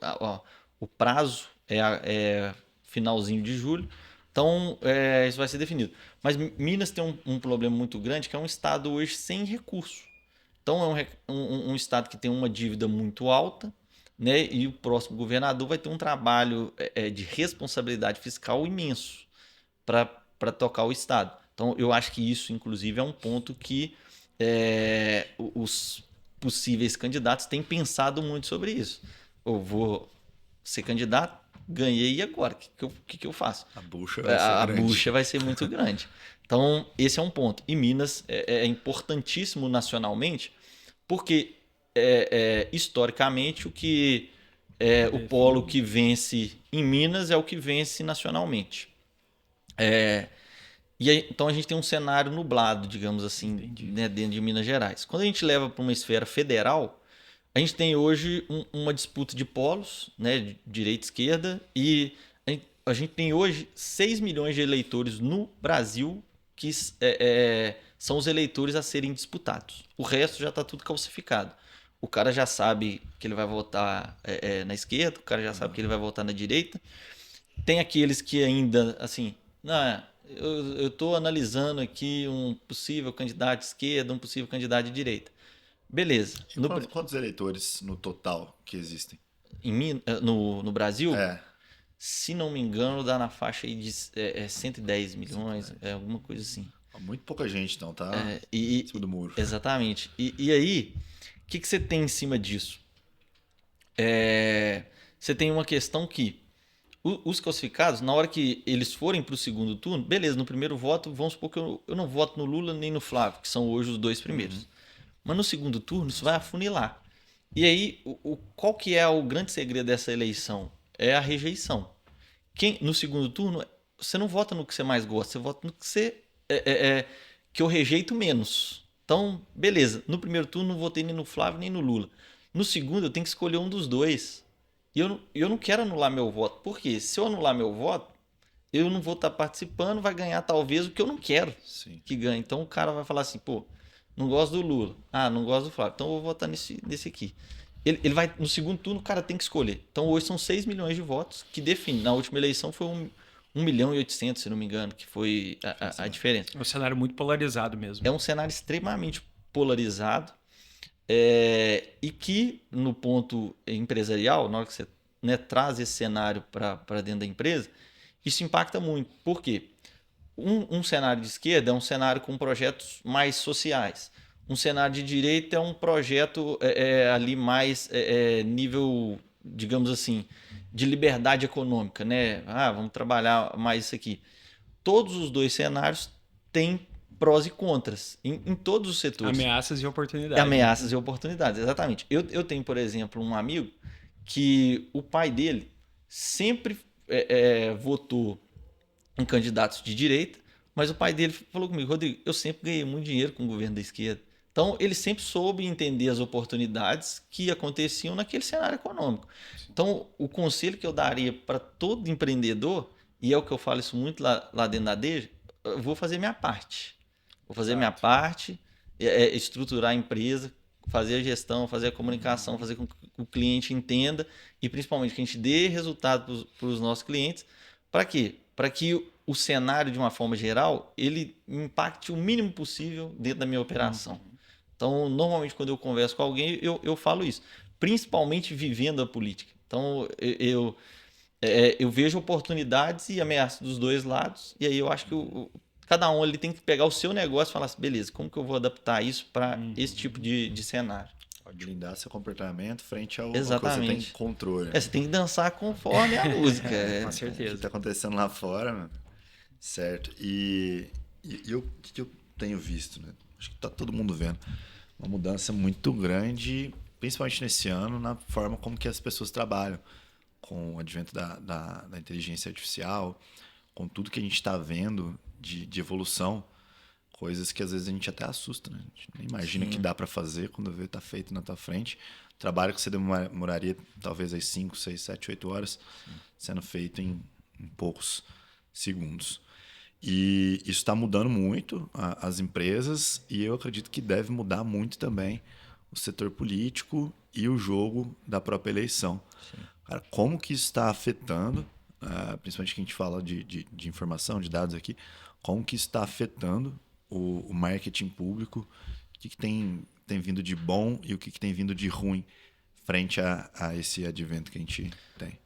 O prazo é finalzinho de julho, então isso vai ser definido. Mas Minas tem um problema muito grande, que é um estado hoje sem recurso. Então é um estado que tem uma dívida muito alta, né, e o próximo governador vai ter um trabalho de responsabilidade fiscal imenso para tocar o estado. Então, eu acho que isso, inclusive, é um ponto que os possíveis candidatos têm pensado muito sobre isso. Eu vou ser candidato, ganhei, e agora? O que eu faço? A bucha vai ser grande. Bucha vai ser muito grande. Então, esse é um ponto. E Minas é importantíssimo nacionalmente, porque, historicamente, o polo que vence em Minas é o que vence nacionalmente. E aí, então a gente tem um cenário nublado, digamos assim, né, dentro de Minas Gerais. Quando a gente leva para uma esfera federal, a gente tem hoje uma disputa de polos, né, de direita e esquerda, e a gente tem hoje 6 milhões de eleitores no Brasil que são os eleitores a serem disputados. O resto já está tudo calcificado. O cara já sabe que ele vai votar na esquerda, o cara já sabe que ele vai votar na direita. Tem aqueles que ainda, assim, eu estou analisando aqui um possível candidato de esquerda, um possível candidato de direita. Beleza. Quantos eleitores no total que existem? No Brasil? Se não me engano, dá na faixa aí de 110 milhões, alguma coisa assim. Muito pouca gente, então, tá em cima do muro. Exatamente. E aí, o que você tem em cima disso? Você tem uma questão que os classificados, na hora que eles forem para o segundo turno, beleza, no primeiro voto, vamos supor que eu não voto no Lula nem no Flávio, que são hoje os 2 primeiros. Mas no segundo turno, isso vai afunilar. E aí, qual que é o grande segredo dessa eleição? É a rejeição. No segundo turno, você não vota no que você mais gosta, você vota no que que eu rejeito menos. Então, beleza, no primeiro turno não votei nem no Flávio nem no Lula. No segundo, eu tenho que escolher um dos 2. E eu não quero anular meu voto. Por quê? Se eu anular meu voto, eu não vou estar participando, vai ganhar talvez o que eu não quero que ganhe. Então o cara vai falar assim, pô, Não gosto do Lula. Ah, não gosto do Flávio. Então eu vou votar nesse aqui. Ele vai, no segundo turno, o cara tem que escolher. Então hoje são 6 milhões de votos que definem. Na última eleição foi 1 milhão e 800, se não me engano, que foi a diferença. É um cenário muito polarizado mesmo. É um cenário extremamente polarizado e que, no ponto empresarial, na hora que você, né, traz esse cenário para dentro da empresa, isso impacta muito. Por quê? Um cenário de esquerda é um cenário com projetos mais sociais. Um cenário de direita é um projeto ali mais nível, digamos assim, de liberdade econômica, né? Vamos trabalhar mais isso aqui. Todos os dois cenários têm prós e contras em todos os setores. Ameaças e oportunidades. Ameaças e oportunidades, exatamente. Eu tenho, por exemplo, um amigo que o pai dele sempre votou em candidatos de direita, mas o pai dele falou comigo: Rodrigo, eu sempre ganhei muito dinheiro com o governo da esquerda. Então, ele sempre soube entender as oportunidades que aconteciam naquele cenário econômico. Então, o conselho que eu daria para todo empreendedor, e é o que eu falo isso muito lá dentro da DEJA, eu vou fazer minha parte. Vou fazer minha parte, estruturar a empresa, fazer a gestão, fazer a comunicação, fazer com que o cliente entenda e, principalmente, que a gente dê resultado para os nossos clientes. Para quê? Para que o cenário, de uma forma geral, ele impacte o mínimo possível dentro da minha operação. Então, normalmente, quando eu converso com alguém, eu falo isso, principalmente vivendo a política. Então, eu vejo oportunidades e ameaças dos dois lados, e aí eu acho que cada um ele tem que pegar o seu negócio e falar assim: beleza, como que eu vou adaptar isso para esse tipo de cenário? Blindar seu comportamento frente ao Exatamente. que você tem controle. Você tem que dançar conforme a música. Com certeza. O que está acontecendo lá fora, mano. Certo. E o que eu tenho visto, né? Acho que tá todo mundo vendo. Uma mudança muito grande, principalmente nesse ano, na forma como que as pessoas trabalham. Com o advento da inteligência artificial, com tudo que a gente está vendo de evolução, coisas que às vezes a gente até assusta, né? A gente nem imagina que dá para fazer quando vê tá feito na tua frente. Trabalho que você demoraria talvez às 5, 6, 7, 8 horas, sendo feito em poucos segundos. E isso está mudando muito as empresas, e eu acredito que deve mudar muito também o setor político e o jogo da própria eleição. Cara, como que isso está afetando, principalmente que a gente fala de informação, de dados aqui, como que isso está afetando o marketing público, o que tem vindo de bom e o que tem vindo de ruim frente a esse advento que a gente tem?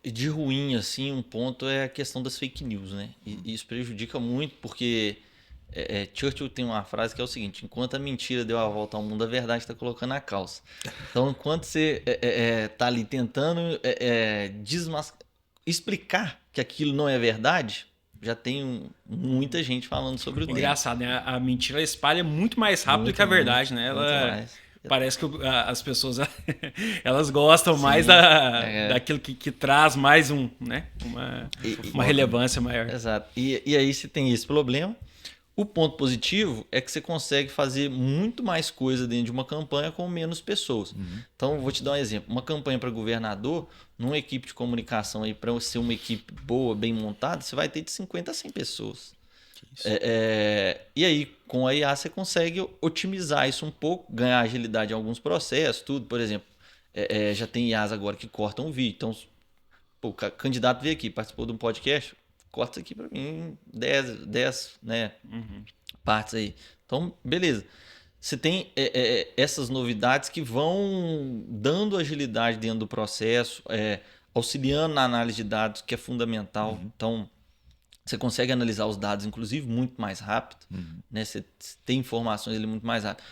De ruim, assim, um ponto é a questão das fake news, né? E isso prejudica muito, porque Churchill tem uma frase que é o seguinte: enquanto a mentira deu a volta ao mundo, a verdade está colocando a calça. Então, enquanto você está ali tentando explicar que aquilo não é verdade, já tem muita gente falando sobre o tema. Engraçado, né? A mentira espalha muito mais rápido do que a verdade, né? Parece que as pessoas elas gostam mais daquilo que traz mais uma relevância maior. Exato. E aí você tem esse problema. O ponto positivo é que você consegue fazer muito mais coisa dentro de uma campanha com menos pessoas. Então, vou te dar um exemplo. Uma campanha para governador, numa equipe de comunicação, para ser uma equipe boa, bem montada, você vai ter de 50 a 100 pessoas. E aí, com a IA, você consegue otimizar isso um pouco, ganhar agilidade em alguns processos, tudo. Por exemplo, já tem IAs agora que cortam o vídeo. Então, o candidato veio aqui, participou de um podcast, corta isso aqui para mim 10 né, partes aí. Então, beleza. Você tem essas novidades que vão dando agilidade dentro do processo, auxiliando na análise de dados, que é fundamental. Então, você consegue analisar os dados, inclusive, muito mais rápido. Né? Você tem informações ali muito mais rápido.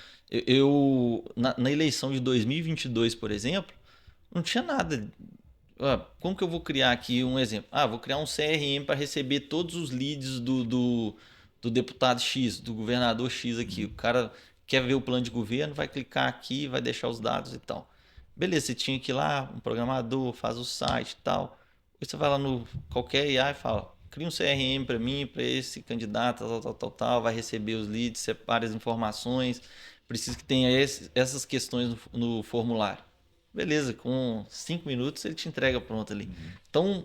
Na eleição de 2022, por exemplo, não tinha nada. Como que eu vou criar aqui um exemplo? Vou criar um CRM para receber todos os leads do deputado X, do governador X aqui. O cara quer ver o plano de governo, vai clicar aqui, vai deixar os dados e tal. Beleza, você tinha que ir lá, um programador, faz o site e tal. Aí você vai lá no qualquer IA e fala: cria um CRM para mim, para esse candidato, tal, vai receber os leads, separa as informações, precisa que tenha essas questões no formulário. Beleza, com 5 minutos ele te entrega pronto ali. Então,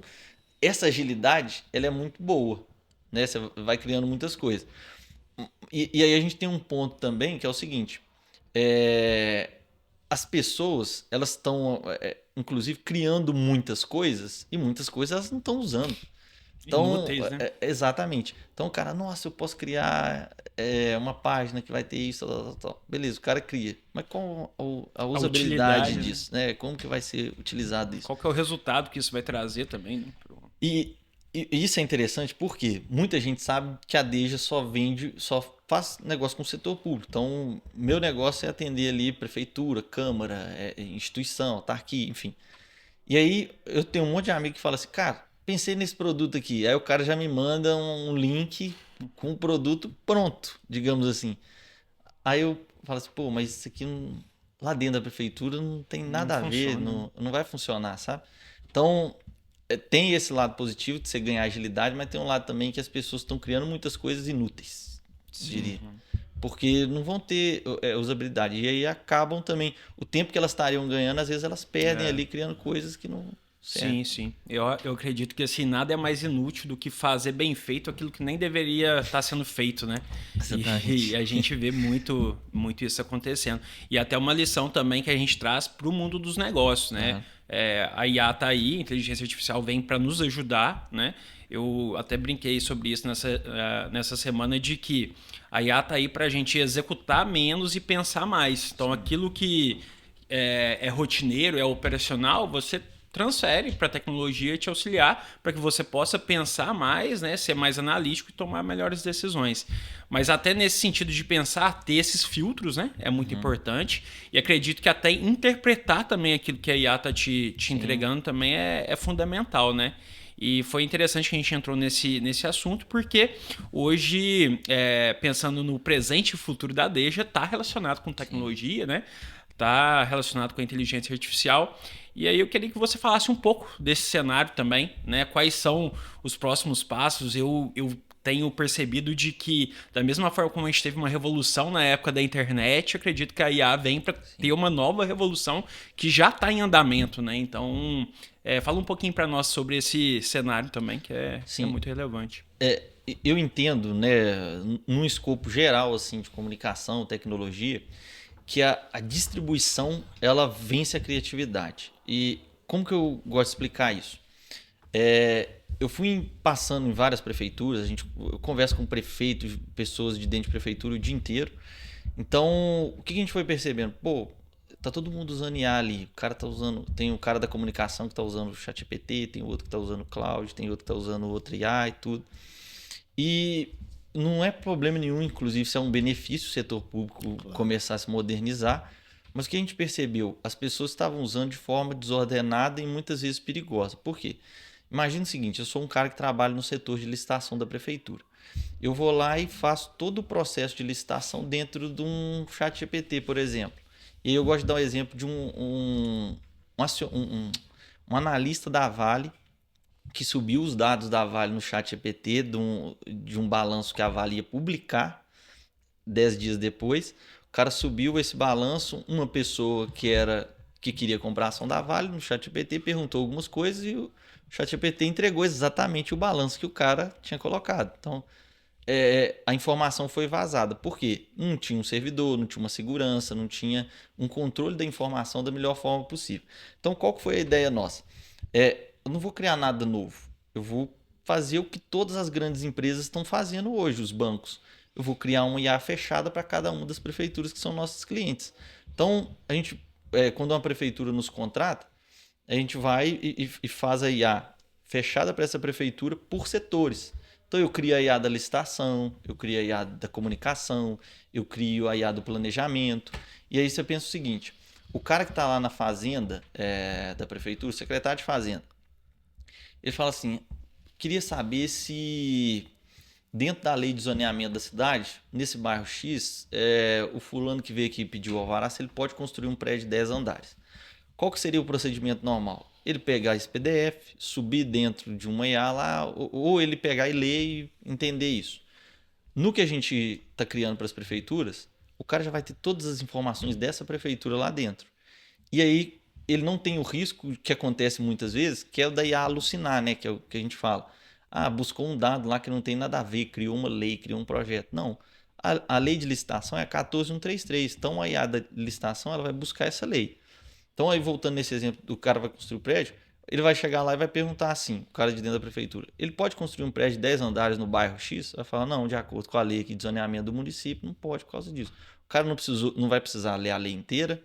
essa agilidade ela é muito boa, né? Você vai criando muitas coisas. E aí a gente tem um ponto também que é o seguinte: é, as pessoas elas estão, inclusive, criando muitas coisas e muitas coisas elas não estão usando. Então, Inúteis, né? exatamente. Então, o cara, nossa, eu posso criar uma página que vai ter isso, tal, tal, tal. Beleza, o cara cria. Mas qual a usabilidade utilidade, né? disso, né? Como que vai ser utilizado isso? Qual que é o resultado que isso vai trazer também, né? E, e isso é interessante porque muita gente sabe que a Deja só faz negócio com o setor público. Então, meu negócio é atender ali prefeitura, câmara, instituição, autarquia, enfim. E aí eu tenho um monte de amigo que fala assim, cara, pensei nesse produto aqui. Aí o cara já me manda um link com o produto pronto, digamos assim. Aí eu falo assim, pô, mas isso aqui lá dentro da prefeitura não tem Não nada a ver, funciona, né? não vai funcionar, sabe? Então, tem esse lado positivo de você ganhar agilidade, mas tem um lado também que as pessoas estão criando muitas coisas inúteis, diria. Porque não vão ter usabilidade. E aí acabam também. O tempo que elas estariam ganhando, às vezes elas perdem ali criando coisas que não servem. Sim, sim. Eu acredito que assim, nada é mais inútil do que fazer bem feito aquilo que nem deveria estar sendo feito, né? Exatamente. E a gente vê muito, muito isso acontecendo. E até uma lição também que a gente traz para o mundo dos negócios, né? Uhum. A IA está aí, a inteligência artificial vem para nos ajudar, né? Eu até brinquei sobre isso nessa semana de que a IA está aí para a gente executar menos e pensar mais. Então, aquilo que é rotineiro, é operacional, você transfere para a tecnologia te auxiliar para que você possa pensar mais, né, ser mais analítico e tomar melhores decisões. Mas até nesse sentido de pensar, ter esses filtros, né, é muito importante. E acredito que até interpretar também aquilo que a IA está te entregando também é fundamental, né? E foi interessante que a gente entrou nesse assunto, porque hoje, pensando no presente e futuro da Deja, está relacionado com tecnologia, né? Está relacionado com a inteligência artificial. E aí eu queria que você falasse um pouco desse cenário também, né? Quais são os próximos passos? Eu tenho percebido de que, da mesma forma como a gente teve uma revolução na época da internet, eu acredito que a IA vem para ter uma nova revolução que já está em andamento, né? Então, fala um pouquinho para nós sobre esse cenário também, que é Sim. muito relevante. Eu entendo, né, num escopo geral assim de comunicação, tecnologia, que a distribuição ela vence a criatividade. E como que eu gosto de explicar isso? Eu fui passando em várias prefeituras, eu converso com prefeitos, pessoas de dentro de prefeitura o dia inteiro. Então, o que a gente foi percebendo? Pô, tá todo mundo usando IA ali. O cara tá usando, tem o cara da comunicação que tá usando o ChatGPT, tem outro que tá usando o Cloud, tem outro que tá usando outro IA e tudo. E não é problema nenhum, inclusive, se é um benefício o setor público começar a se modernizar. Mas o que a gente percebeu? As pessoas estavam usando de forma desordenada e muitas vezes perigosa. Por quê? Imagina o seguinte, eu sou um cara que trabalha no setor de licitação da prefeitura. Eu vou lá e faço todo o processo de licitação dentro de um chat GPT, por exemplo. E aí eu gosto de dar um exemplo de um analista da Vale que subiu os dados da Vale no chat GPT de um balanço que a Vale ia publicar 10 dias depois. O cara subiu esse balanço, uma pessoa que queria comprar a ação da Vale no chat GPT perguntou algumas coisas e o chat GPT entregou exatamente o balanço que o cara tinha colocado. Então, a informação foi vazada. Por quê? Não tinha um servidor, não tinha uma segurança, não tinha um controle da informação da melhor forma possível. Então, qual que foi a ideia nossa? Eu não vou criar nada novo. Eu vou fazer o que todas as grandes empresas estão fazendo hoje, os bancos. Eu vou criar uma IA fechada para cada uma das prefeituras que são nossos clientes. Então, a gente, quando uma prefeitura nos contrata, a gente vai e faz a IA fechada para essa prefeitura por setores. Então eu crio a IA da licitação, eu crio a IA da comunicação, eu crio a IA do planejamento. E aí você pensa o seguinte, o cara que está lá na fazenda da prefeitura, o secretário de fazenda, ele fala assim, queria saber se dentro da lei de zoneamento da cidade, nesse bairro X, o fulano que veio aqui pediu alvará, se ele pode construir um prédio de 10 andares. Qual que seria o procedimento normal? Ele pegar esse PDF, subir dentro de uma IA lá, ou ele pegar e ler e entender isso. No que a gente está criando para as prefeituras, o cara já vai ter todas as informações dessa prefeitura lá dentro. E aí ele não tem o risco que acontece muitas vezes, que é o da IA alucinar, né? Que é o que a gente fala. Buscou um dado lá que não tem nada a ver, criou uma lei, criou um projeto. Não. A lei de licitação é a 14133. Então, aí a da licitação ela vai buscar essa lei. Então, aí voltando nesse exemplo do cara vai construir o prédio, ele vai chegar lá e vai perguntar assim, o cara de dentro da prefeitura, ele pode construir um prédio de 10 andares no bairro X? Vai falar, não, de acordo com a lei aqui de zoneamento do município, não pode por causa disso. O cara não vai precisar ler a lei inteira.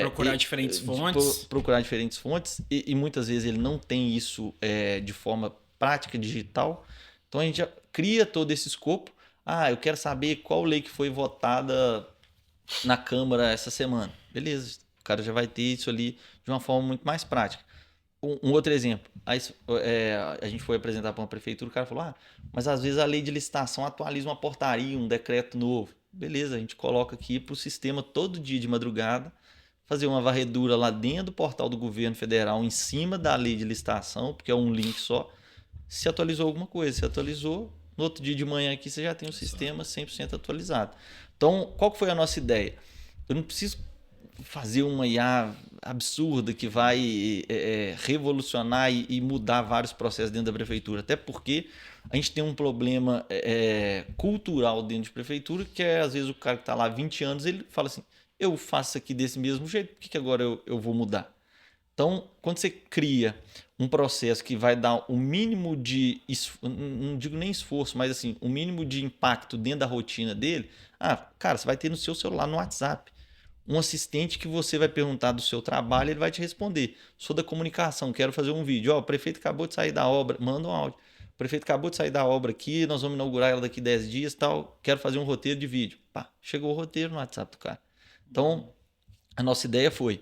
Procurar diferentes fontes. Procurar diferentes fontes e muitas vezes ele não tem isso de forma prática, digital. Então a gente já cria todo esse escopo. Eu quero saber qual lei que foi votada na Câmara essa semana. Beleza, o cara já vai ter isso ali de uma forma muito mais prática. Um outro exemplo, a gente foi apresentar para uma prefeitura, o cara falou, mas às vezes a lei de licitação atualiza uma portaria, um decreto novo. Beleza, a gente coloca aqui para o sistema todo dia de madrugada, fazer uma varredura lá dentro do portal do governo federal, em cima da lei de licitação, porque é um link só. Se atualizou alguma coisa, se atualizou, no outro dia de manhã aqui você já tem o sistema 100% atualizado. Então, qual que foi a nossa ideia? Eu não preciso fazer uma IA absurda que vai revolucionar e mudar vários processos dentro da prefeitura, até porque a gente tem um problema cultural dentro de prefeitura, que é às vezes o cara que está lá há 20 anos, ele fala assim, eu faço isso aqui desse mesmo jeito, por que agora eu vou mudar? Então, quando você cria um processo que vai dar o mínimo de, não digo nem esforço, mas assim, o mínimo de impacto dentro da rotina dele, cara, você vai ter no seu celular, no WhatsApp, um assistente que você vai perguntar do seu trabalho, ele vai te responder. Sou da comunicação, quero fazer um vídeo. O prefeito acabou de sair da obra, manda um áudio. O prefeito acabou de sair da obra aqui, nós vamos inaugurar ela daqui 10 dias, tal. Quero fazer um roteiro de vídeo. Chegou o roteiro no WhatsApp do cara. Então, a nossa ideia foi,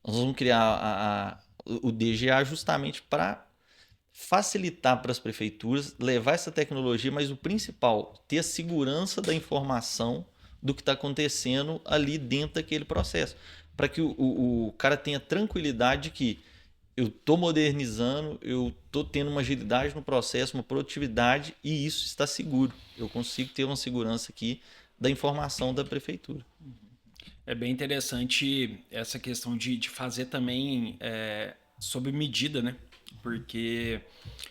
nós vamos criar o DGA justamente para facilitar para as prefeituras, levar essa tecnologia, mas o principal, ter a segurança da informação do que está acontecendo ali dentro daquele processo. Para que o cara tenha tranquilidade de que eu estou modernizando, eu estou tendo uma agilidade no processo, uma produtividade e isso está seguro. Eu consigo ter uma segurança aqui da informação da prefeitura. É bem interessante essa questão de fazer também sob medida, né? Porque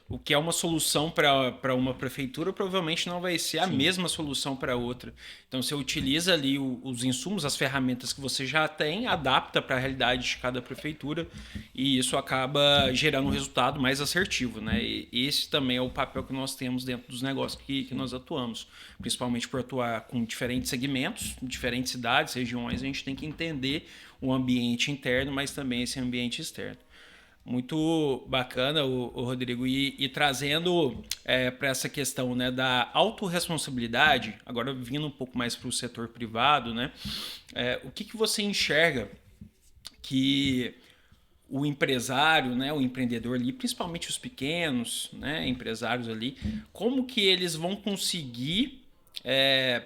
o que é uma solução para uma prefeitura provavelmente não vai ser a mesma solução para outra. Então você utiliza ali os insumos, as ferramentas que você já tem, adapta para a realidade de cada prefeitura e isso acaba gerando um resultado mais assertivo, né? E esse também é o papel que nós temos dentro dos negócios que nós atuamos. Principalmente por atuar com diferentes segmentos, diferentes cidades, regiões, a gente tem que entender o ambiente interno, mas também esse ambiente externo. Muito bacana, o Rodrigo, e trazendo para essa questão, né, da autorresponsabilidade, agora vindo um pouco mais para o setor privado, né, o que você enxerga que o empresário, né, o empreendedor ali, principalmente os pequenos, né, empresários ali, como que eles vão conseguir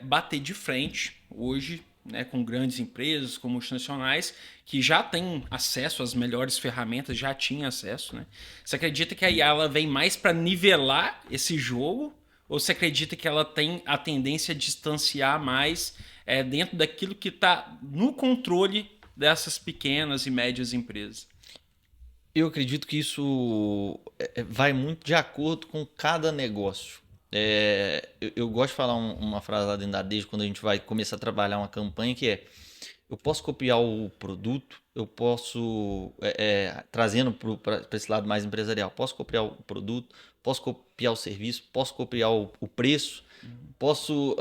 bater de frente hoje, né, com grandes empresas, com multinacionais, que já têm acesso às melhores ferramentas, já tinham acesso, né? Você acredita que a IA ela vem mais para nivelar esse jogo? Ou você acredita que ela tem a tendência a distanciar mais dentro daquilo que está no controle dessas pequenas e médias empresas? Eu acredito que isso vai muito de acordo com cada negócio. Eu gosto de falar uma frase lá dentro da Desde quando a gente vai começar a trabalhar uma campanha que eu posso copiar o produto, eu posso, trazendo para esse lado mais empresarial, posso copiar o produto, posso copiar o serviço, posso copiar o preço, posso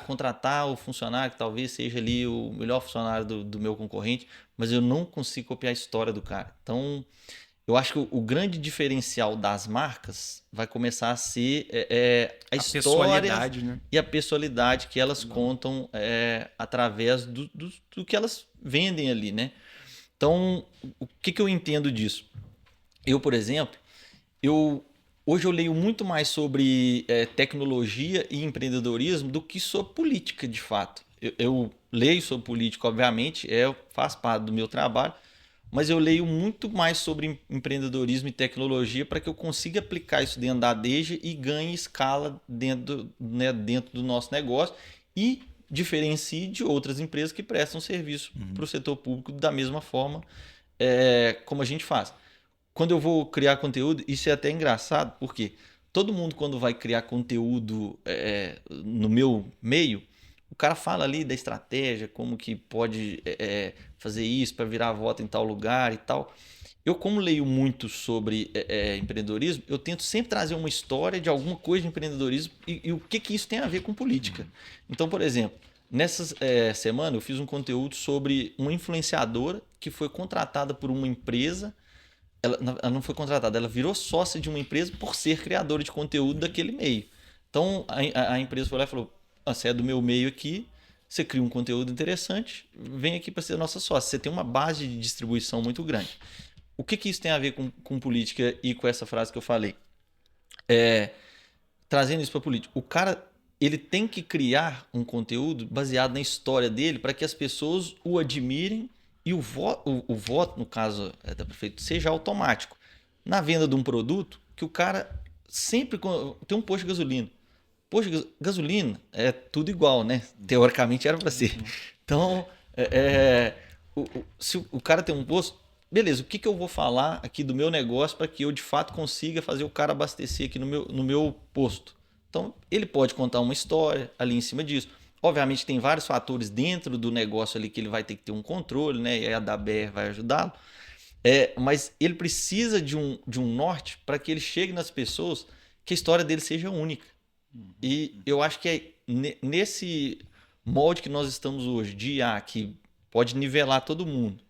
contratar o funcionário que talvez seja ali o melhor funcionário do meu concorrente, mas eu não consigo copiar a história do cara. Então, eu acho que o grande diferencial das marcas vai começar a ser a história, né? E a pessoalidade que elas contam através do que elas vendem ali, né? Então, o que eu entendo disso? Eu, por exemplo, hoje eu leio muito mais sobre tecnologia e empreendedorismo do que sobre política, de fato. Eu leio sobre política, obviamente, faz parte do meu trabalho, mas eu leio muito mais sobre empreendedorismo e tecnologia para que eu consiga aplicar isso dentro da Deja e ganhe escala dentro do nosso negócio e diferencie de outras empresas que prestam serviço para o setor público da mesma forma como a gente faz. Quando eu vou criar conteúdo, isso é até engraçado, porque todo mundo quando vai criar conteúdo no meu meio, o cara fala ali da estratégia, como que pode fazer isso para virar voto em tal lugar e tal. Eu, como leio muito sobre empreendedorismo, eu tento sempre trazer uma história de alguma coisa de empreendedorismo e o que isso tem a ver com política. Então, por exemplo, nessa semana eu fiz um conteúdo sobre uma influenciadora que foi contratada por uma empresa. Ela não foi contratada, ela virou sócia de uma empresa por ser criadora de conteúdo daquele meio. Então, a empresa foi lá e falou, você é do meu meio aqui, você cria um conteúdo interessante, vem aqui para ser nossa sócia. Você tem uma base de distribuição muito grande. O que isso tem a ver com política e com essa frase que eu falei? Trazendo isso para política. O cara, ele tem que criar um conteúdo baseado na história dele para que as pessoas o admirem e o voto, no caso da prefeitura, seja automático. Na venda de um produto, que o cara sempre tem um posto de gasolina. Posto de gasolina é tudo igual, né? Teoricamente era para ser. Então, se o cara tem um posto, beleza, o que eu vou falar aqui do meu negócio para que eu de fato consiga fazer o cara abastecer aqui no meu posto? Então, ele pode contar uma história ali em cima disso. Obviamente, tem vários fatores dentro do negócio ali que ele vai ter que ter um controle, né? E a DABER vai ajudá-lo. Mas ele precisa de um norte para que ele chegue nas pessoas que a história dele seja única. E eu acho que é nesse molde que nós estamos hoje, de IA, que pode nivelar todo mundo,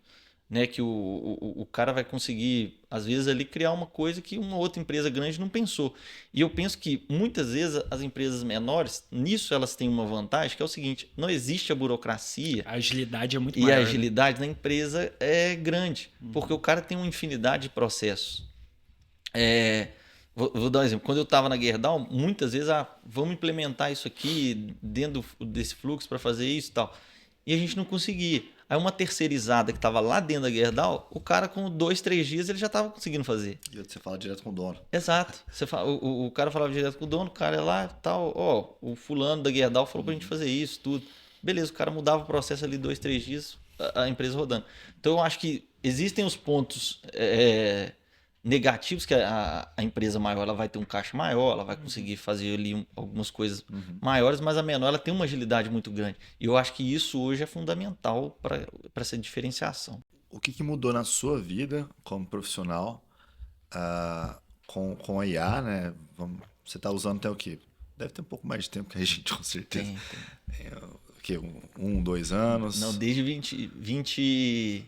né? Que o cara vai conseguir, às vezes, ali criar uma coisa que uma outra empresa grande não pensou. E eu penso que muitas vezes as empresas menores, nisso elas têm uma vantagem, que é o seguinte, não existe a burocracia. A agilidade é muito maior. E maior, a agilidade na empresa é grande, porque o cara tem uma infinidade de processos. Vou dar um exemplo. Quando eu estava na Gerdau, muitas vezes, vamos implementar isso aqui dentro desse fluxo para fazer isso e tal. E a gente não conseguia. Aí uma terceirizada que estava lá dentro da Gerdau, o cara com 2, 3 dias ele já estava conseguindo fazer. E você fala direto com o dono. Exato. O cara falava direto com o dono, o cara ia lá tal, o fulano da Gerdau falou pra gente fazer isso, tudo. Beleza, o cara mudava o processo ali 2, 3 dias, a empresa rodando. Então eu acho que existem os pontos negativos, que a empresa maior ela vai ter um caixa maior, ela vai conseguir fazer ali algumas coisas maiores, mas a menor ela tem uma agilidade muito grande. E eu acho que isso hoje é fundamental para essa diferenciação. O que mudou na sua vida como profissional com a IA, né? Você está usando até o quê? Deve ter um pouco mais de tempo que a gente, com certeza. Tem. O quê? 2 anos? Não, desde 22.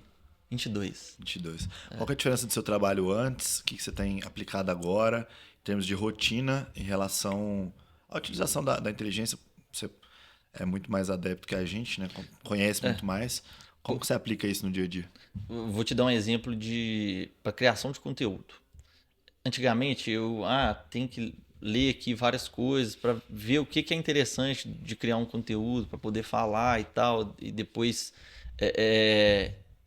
22. Qual que é a diferença do seu trabalho antes? O que você tem aplicado agora em termos de rotina em relação à utilização da inteligência? Você é muito mais adepto que a gente, né? Conhece muito mais. Como que você aplica isso no dia a dia? Vou te dar um exemplo para criação de conteúdo. Antigamente eu tenho que ler aqui várias coisas para ver o que é interessante de criar um conteúdo, para poder falar e tal, e depois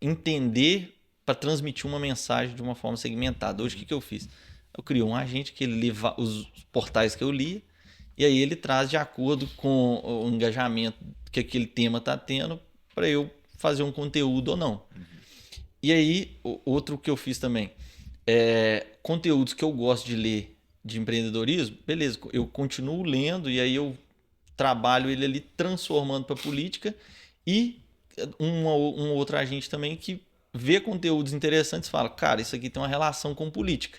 entender para transmitir uma mensagem de uma forma segmentada. Hoje, o que eu fiz? Eu criei um agente que ele lê os portais que eu li e aí ele traz de acordo com o engajamento que aquele tema está tendo para eu fazer um conteúdo ou não. E aí, outro que eu fiz também, conteúdos que eu gosto de ler de empreendedorismo, beleza, eu continuo lendo e aí eu trabalho ele ali transformando para política e um outro agente também que vê conteúdos interessantes e fala, cara, isso aqui tem uma relação com política.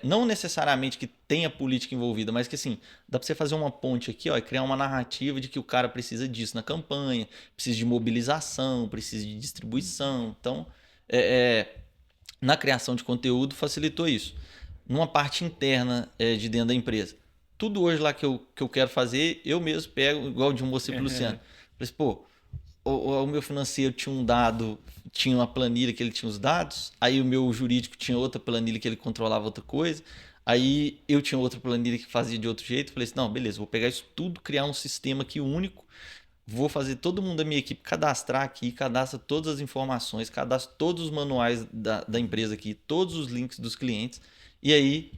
Não necessariamente que tenha política envolvida, mas que assim, dá para você fazer uma ponte aqui e criar uma narrativa de que o cara precisa disso na campanha, precisa de mobilização, precisa de distribuição. Então, na criação de conteúdo facilitou isso. Numa parte interna de dentro da empresa. Tudo hoje lá que eu quero fazer, eu mesmo pego, igual de um mostrei pro Luciano. Falei assim, pô, o meu financeiro tinha um dado, tinha uma planilha que ele tinha os dados, aí o meu jurídico tinha outra planilha que ele controlava outra coisa, aí eu tinha outra planilha que fazia de outro jeito. Falei assim, não, beleza, vou pegar isso tudo, criar um sistema aqui único, vou fazer todo mundo da minha equipe cadastrar aqui, cadastra todas as informações, cadastra todos os manuais da empresa aqui, todos os links dos clientes, e aí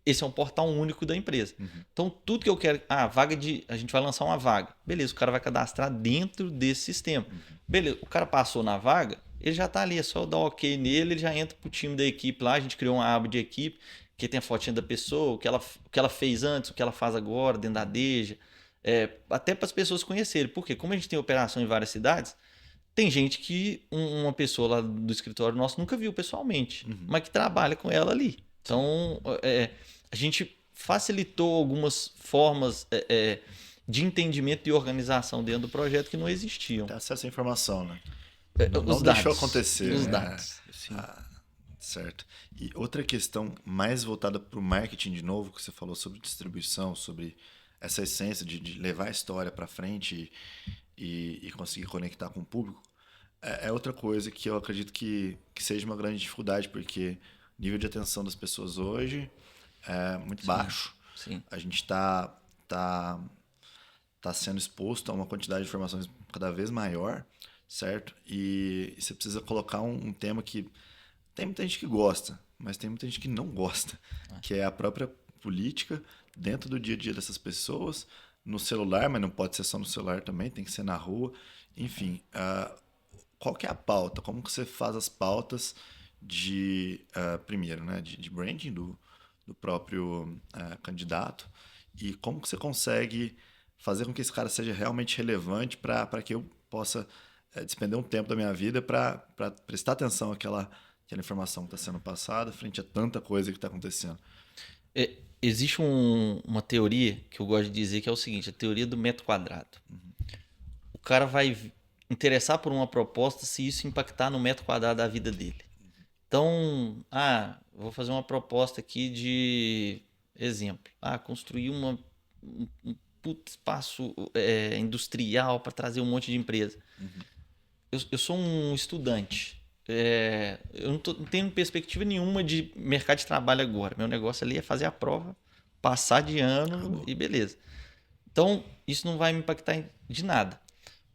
esse é um portal único da empresa. Então, tudo que eu quero... a gente vai lançar uma vaga. Beleza, o cara vai cadastrar dentro desse sistema. Beleza, o cara passou na vaga, ele já está ali, é só dar ok nele, ele já entra para o time da equipe lá, a gente criou uma aba de equipe, que tem a fotinha da pessoa, o que ela fez antes, o que ela faz agora dentro da Deja. Até para as pessoas conhecerem. Porque como a gente tem operação em várias cidades, tem gente que uma pessoa lá do escritório nosso nunca viu pessoalmente, mas que trabalha com ela ali. Então, a gente facilitou algumas formas de entendimento e organização dentro do projeto que não existiam. Tem acesso à informação, né? Os Não dados. deixou acontecer. Os né? dados. Certo. E outra questão mais voltada para o marketing de novo, que você falou sobre distribuição, sobre essa essência de levar a história para frente e conseguir conectar com o público, é outra coisa que eu acredito que seja uma grande dificuldade, porque o nível de atenção das pessoas hoje é muito baixo. Sim. A gente tá sendo exposto a uma quantidade de informações cada vez maior, certo? E você precisa colocar um tema que tem muita gente que gosta, mas tem muita gente que não gosta, que é a própria política dentro do dia a dia dessas pessoas, no celular, mas não pode ser só no celular também, tem que ser na rua. Enfim, qual que é a pauta? Como que você faz as pautas primeiro, né, de branding do próprio candidato, e como que você consegue fazer com que esse cara seja realmente relevante para que eu possa despender um tempo da minha vida para prestar atenção àquela informação que está sendo passada frente a tanta coisa que está acontecendo. Existe uma teoria que eu gosto de dizer, que é o seguinte: a teoria do metro quadrado. O cara vai interessar por uma proposta se isso impactar no metro quadrado da vida dele. Então, vou fazer uma proposta aqui de exemplo. Construir um puto espaço industrial para trazer um monte de empresa. Eu sou um estudante. Eu não tenho perspectiva nenhuma de mercado de trabalho agora. Meu negócio ali é fazer a prova, passar de ano. Acabou. E beleza. Então, isso não vai me impactar de nada.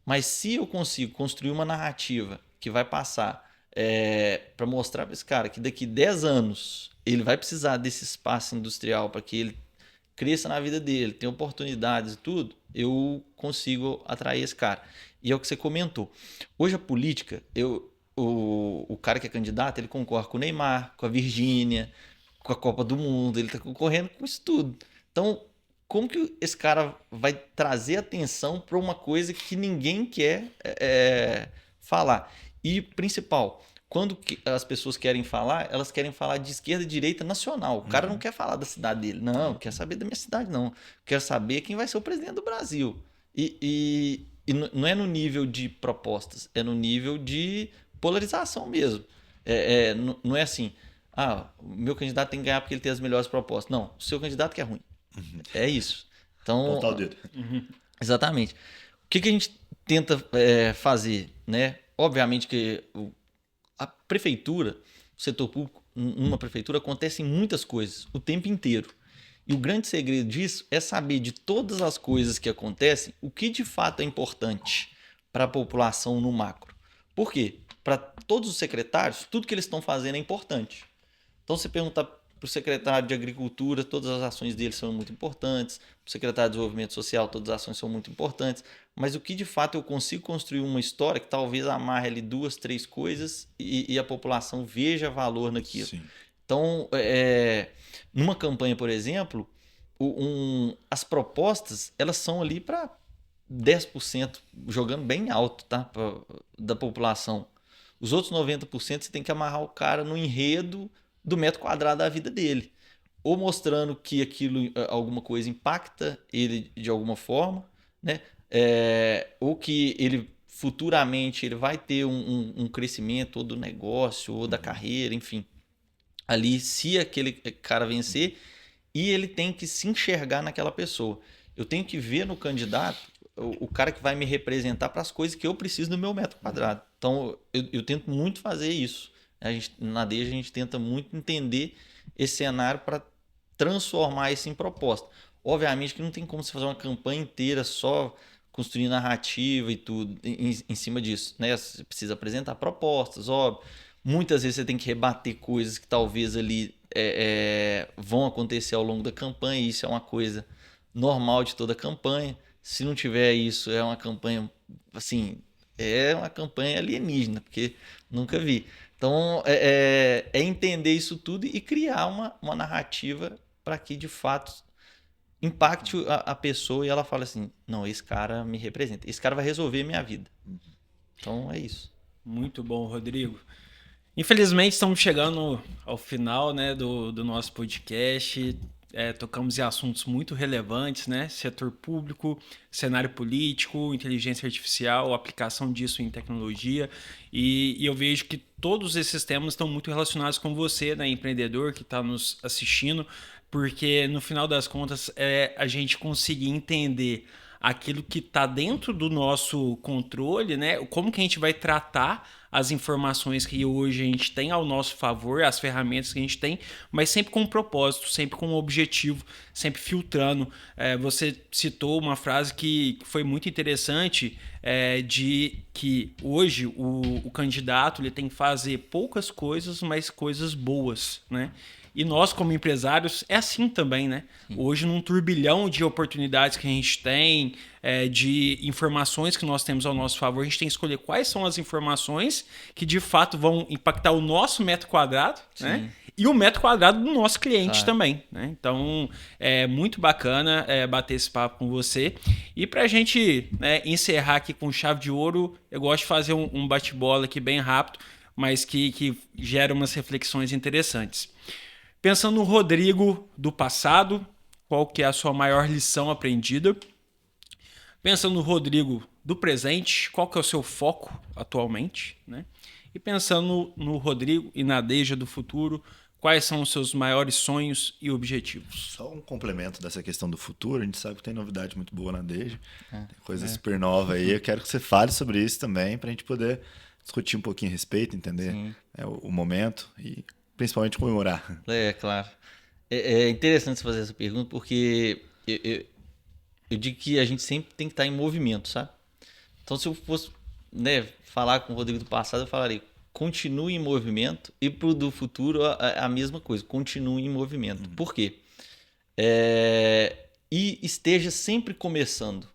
Mas se eu consigo construir uma narrativa que vai passar para mostrar para esse cara que daqui 10 anos ele vai precisar desse espaço industrial para que ele cresça na vida dele, tenha oportunidades e tudo, eu consigo atrair esse cara. E é o que você comentou. Hoje a política, o cara que é candidato, ele concorre com o Neymar, com a Virgínia, com a Copa do Mundo, ele está concorrendo com isso tudo. Então, como que esse cara vai trazer atenção para uma coisa que ninguém quer falar? E, principal, quando as pessoas querem falar, elas querem falar de esquerda e direita nacional. O cara não quer falar da cidade dele. Não quer saber da minha cidade, não. Quer saber quem vai ser o presidente do Brasil. E não é no nível de propostas, é no nível de polarização mesmo. Não é assim, o meu candidato tem que ganhar porque ele tem as melhores propostas. Não, o seu candidato que é ruim. É isso. Então, Pontal dedo. Exatamente. O que a gente tenta fazer, né? Obviamente que a prefeitura, o setor público, numa prefeitura acontecem muitas coisas o tempo inteiro. E o grande segredo disso é saber de todas as coisas que acontecem, o que de fato é importante para a população no macro. Por quê? Para todos os secretários, tudo que eles estão fazendo é importante. Então, você perguntar para o secretário de Agricultura, todas as ações dele são muito importantes. Para o secretário de Desenvolvimento Social, todas as ações são muito importantes. Mas o que de fato eu consigo construir uma história que talvez amarre ali 2, 3 coisas e a população veja valor naquilo. Sim. Então, numa campanha, por exemplo, as propostas elas são ali para 10%, jogando bem alto, tá? Da população. Os outros 90% você tem que amarrar o cara no enredo do metro quadrado da vida dele. Ou mostrando que aquilo, alguma coisa impacta ele de alguma forma, né? Ou que ele futuramente ele vai ter um crescimento ou do negócio ou da carreira, enfim. Ali, se aquele cara vencer, e ele tem que se enxergar naquela pessoa. Eu tenho que ver no candidato o cara que vai me representar para as coisas que eu preciso no meu metro quadrado. Então, eu tento muito fazer isso. Na Deja, a gente tenta muito entender esse cenário para transformar isso em proposta. Obviamente que não tem como você fazer uma campanha inteira só construir narrativa e tudo em cima disso, né? Você precisa apresentar propostas, óbvio. Muitas vezes você tem que rebater coisas que talvez ali vão acontecer ao longo da campanha, e isso é uma coisa normal de toda campanha. Se não tiver isso, é uma campanha assim, é uma campanha alienígena, porque nunca vi. Então, é entender isso tudo e criar uma narrativa para que, de fato, impacte a pessoa e ela fala assim, não, esse cara me representa, esse cara vai resolver a minha vida. Então, é isso. Muito bom, Rodrigo. Infelizmente, estamos chegando ao final, né, do nosso podcast. Tocamos em assuntos muito relevantes, né? Setor público, cenário político, inteligência artificial, aplicação disso em tecnologia. E eu vejo que todos esses temas estão muito relacionados com você, né, empreendedor que está nos assistindo, porque no final das contas é a gente conseguir entender aquilo que está dentro do nosso controle, né? Como que a gente vai tratar as informações que hoje a gente tem ao nosso favor, as ferramentas que a gente tem, mas sempre com um propósito, sempre com um objetivo, sempre filtrando. Você citou uma frase que foi muito interessante, de que hoje o candidato ele tem que fazer poucas coisas, mas coisas boas, né? E nós, como empresários, é assim também, né? Hoje, num turbilhão de oportunidades que a gente tem, de informações que nós temos ao nosso favor, a gente tem que escolher quais são as informações que, de fato, vão impactar o nosso metro quadrado, né? E o metro quadrado do nosso cliente também, né? Então, é muito bacana bater esse papo com você. E para a gente, né, encerrar aqui com chave de ouro, eu gosto de fazer um bate-bola aqui bem rápido, mas que gera umas reflexões interessantes. Pensando no Rodrigo do passado, qual que é a sua maior lição aprendida? Pensando no Rodrigo do presente, qual que é o seu foco atualmente, né? E pensando no Rodrigo e na Deja do futuro, quais são os seus maiores sonhos e objetivos? Só um complemento dessa questão do futuro, a gente sabe que tem novidade muito boa na Deja, tem coisa super nova aí, eu quero que você fale sobre isso também, para a gente poder discutir um pouquinho a respeito, entender o momento e principalmente comemorar. Claro. É interessante você fazer essa pergunta, porque eu digo que a gente sempre tem que estar em movimento, sabe? Então, se eu fosse, né, falar com o Rodrigo do passado, eu falaria, continue em movimento, e pro do futuro a mesma coisa, continue em movimento. Por quê? E esteja sempre começando.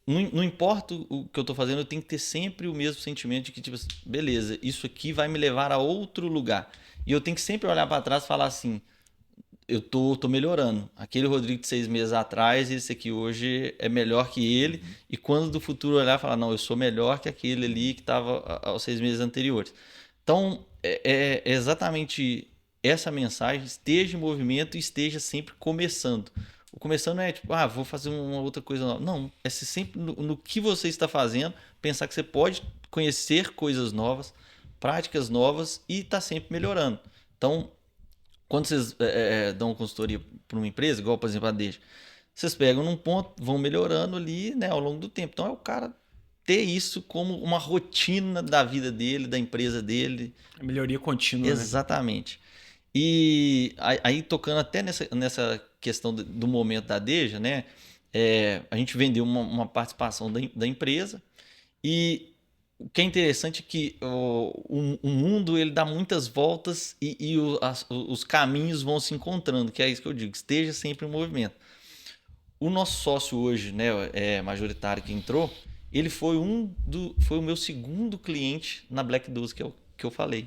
Não importa o que eu estou fazendo, eu tenho que ter sempre o mesmo sentimento de que, tipo assim, beleza, isso aqui vai me levar a outro lugar. E eu tenho que sempre olhar para trás e falar assim, eu tô melhorando. Aquele Rodrigo de 6 meses atrás, esse aqui hoje é melhor que ele. E quando do futuro olhar e falar, não, eu sou melhor que aquele ali que estava aos 6 meses anteriores. Então, é exatamente essa mensagem, esteja em movimento e esteja sempre começando. O começando não é tipo, vou fazer uma outra coisa nova. Não, é sempre no que você está fazendo, pensar que você pode conhecer coisas novas, práticas novas e está sempre melhorando. Então, quando vocês dão consultoria para uma empresa, igual, por exemplo, a Deja, vocês pegam num ponto, vão melhorando ali, né, ao longo do tempo. Então, é o cara ter isso como uma rotina da vida dele, da empresa dele. A melhoria contínua, exatamente. Né? E aí, tocando até nessa questão do momento da Deja, né? A gente vendeu uma participação da empresa e o que é interessante é que o mundo ele dá muitas voltas e os caminhos vão se encontrando, que é isso que eu digo, esteja sempre em movimento. O nosso sócio hoje, né, majoritário que entrou, ele foi o meu segundo cliente na Black 12 que eu falei.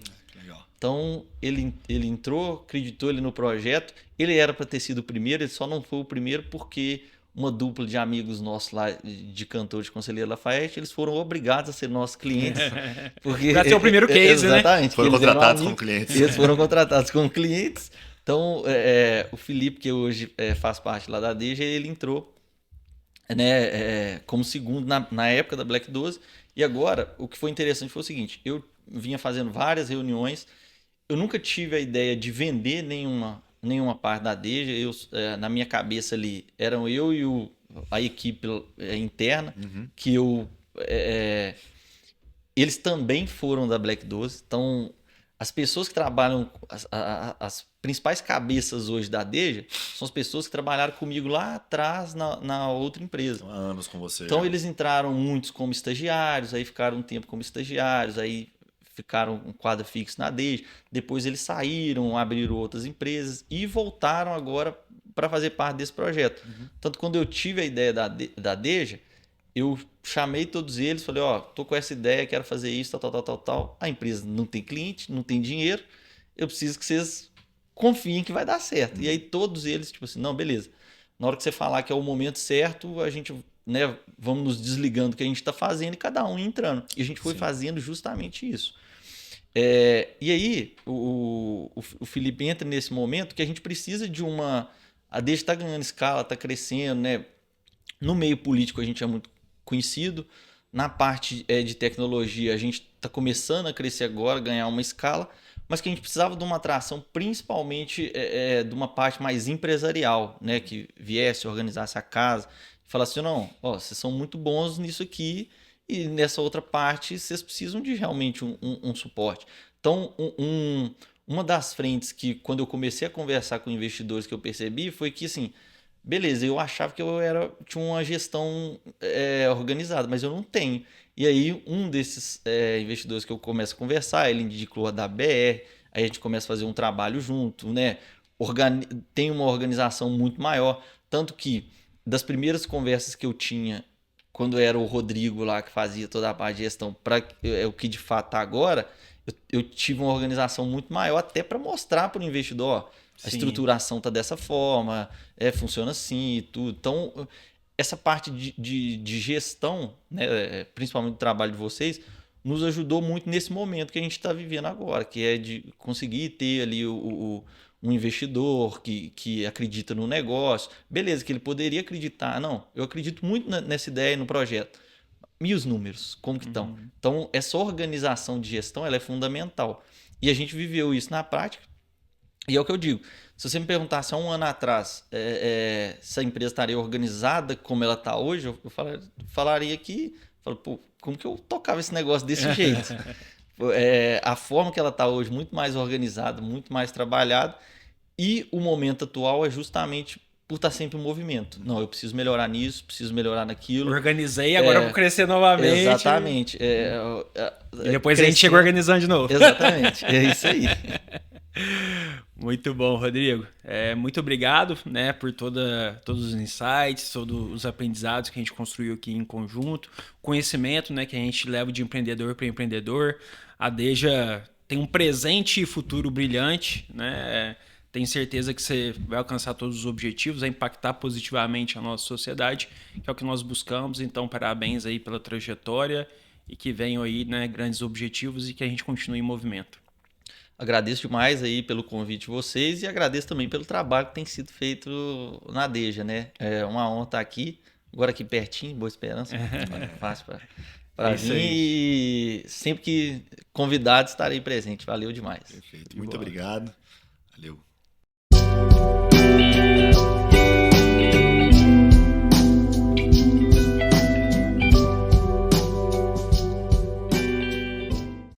Então, ele entrou, acreditou no projeto. Ele era para ter sido o primeiro, ele só não foi o primeiro porque uma dupla de amigos nossos lá, de cantor de Conselheiro Lafayette, eles foram obrigados a ser nossos clientes. Para ser o primeiro case, exatamente, né? Foram contratados como clientes. Eles foram contratados como clientes. Então, o Felipe, que hoje faz parte lá da Deja, ele entrou, né, como segundo na época da Black 12. E agora, o que foi interessante foi o seguinte, eu vinha fazendo várias reuniões, eu nunca tive a ideia de vender nenhuma parte da Deja. Na minha cabeça ali, eram eu e a equipe interna, que eles também foram da Black 12. Então, as pessoas que trabalham, as principais cabeças hoje da Deja, são as pessoas que trabalharam comigo lá atrás na outra empresa. Há anos com você. Então, eles entraram muitos como estagiários, aí ficaram um tempo como estagiários, aí ficaram um quadro fixo na Deja, depois eles saíram, abriram outras empresas e voltaram agora para fazer parte desse projeto. Tanto quando eu tive a ideia da Deja, eu chamei todos eles, falei, ó, tô com essa ideia, quero fazer isso, tal. A empresa não tem cliente, não tem dinheiro, eu preciso que vocês confiem que vai dar certo. E aí todos eles, tipo assim, não, beleza. Na hora que você falar que é o momento certo, a gente, né, vamos nos desligando do que a gente está fazendo e cada um entrando. E a gente foi fazendo justamente isso. E aí, o Felipe entra nesse momento que a gente precisa de uma... A Deja está ganhando escala, está crescendo, né? No meio político a gente é muito conhecido. Na parte de tecnologia a gente está começando a crescer agora, ganhar uma escala, mas que a gente precisava de uma atração principalmente de uma parte mais empresarial, né? Que viesse, organizasse a casa, falasse, não, ó, vocês são muito bons nisso aqui e nessa outra parte vocês precisam de realmente um suporte. Então, uma das frentes que quando eu comecei a conversar com investidores que eu percebi foi que, assim, beleza, eu achava que tinha uma gestão organizada, mas eu não tenho. E aí, um desses investidores que eu começo a conversar, ele indicou a da BR, aí a gente começa a fazer um trabalho junto, né? Tem uma organização muito maior. Tanto que, das primeiras conversas que eu tinha, quando era o Rodrigo lá que fazia toda a parte de gestão, para o que de fato está agora, eu tive uma organização muito maior, até para mostrar para o investidor, ó, a estruturação está dessa forma, funciona assim e tudo. Então, essa parte de gestão, né, principalmente do trabalho de vocês, nos ajudou muito nesse momento que a gente está vivendo agora, que é de conseguir ter ali um investidor que acredita no negócio. Beleza, que ele poderia acreditar. Não, eu acredito muito nessa ideia, no projeto. E os números, como que estão? Então, essa organização de gestão ela é fundamental. E a gente viveu isso na prática. E é o que eu digo. Se você me perguntasse há um ano atrás se a empresa estaria organizada como ela está hoje, eu falaria que... Pô, como que eu tocava esse negócio desse jeito? A forma que ela está hoje, muito mais organizada, muito mais trabalhada. E o momento atual é justamente por estar sempre em movimento. Não, eu preciso melhorar nisso, preciso melhorar naquilo. Organizei, agora vou crescer novamente. Exatamente. E depois a gente chega organizando de novo. Exatamente, é isso aí. Muito bom, Rodrigo. Muito obrigado, né, por todos os insights, todos os aprendizados que a gente construiu aqui em conjunto, conhecimento, né, que a gente leva de empreendedor para empreendedor. A Deja tem um presente e futuro brilhante, né? Tenho certeza que você vai alcançar todos os objetivos, vai impactar positivamente a nossa sociedade, que é o que nós buscamos. Então, parabéns aí pela trajetória e que venham aí, né, grandes objetivos e que a gente continue em movimento. Agradeço demais aí pelo convite de vocês e agradeço também pelo trabalho que tem sido feito na Deja, né? É uma honra estar aqui, agora aqui pertinho, Boa Esperança, fácil para vir e sempre que convidado estarei presente. Valeu demais. Perfeito. Muito obrigado. Valeu.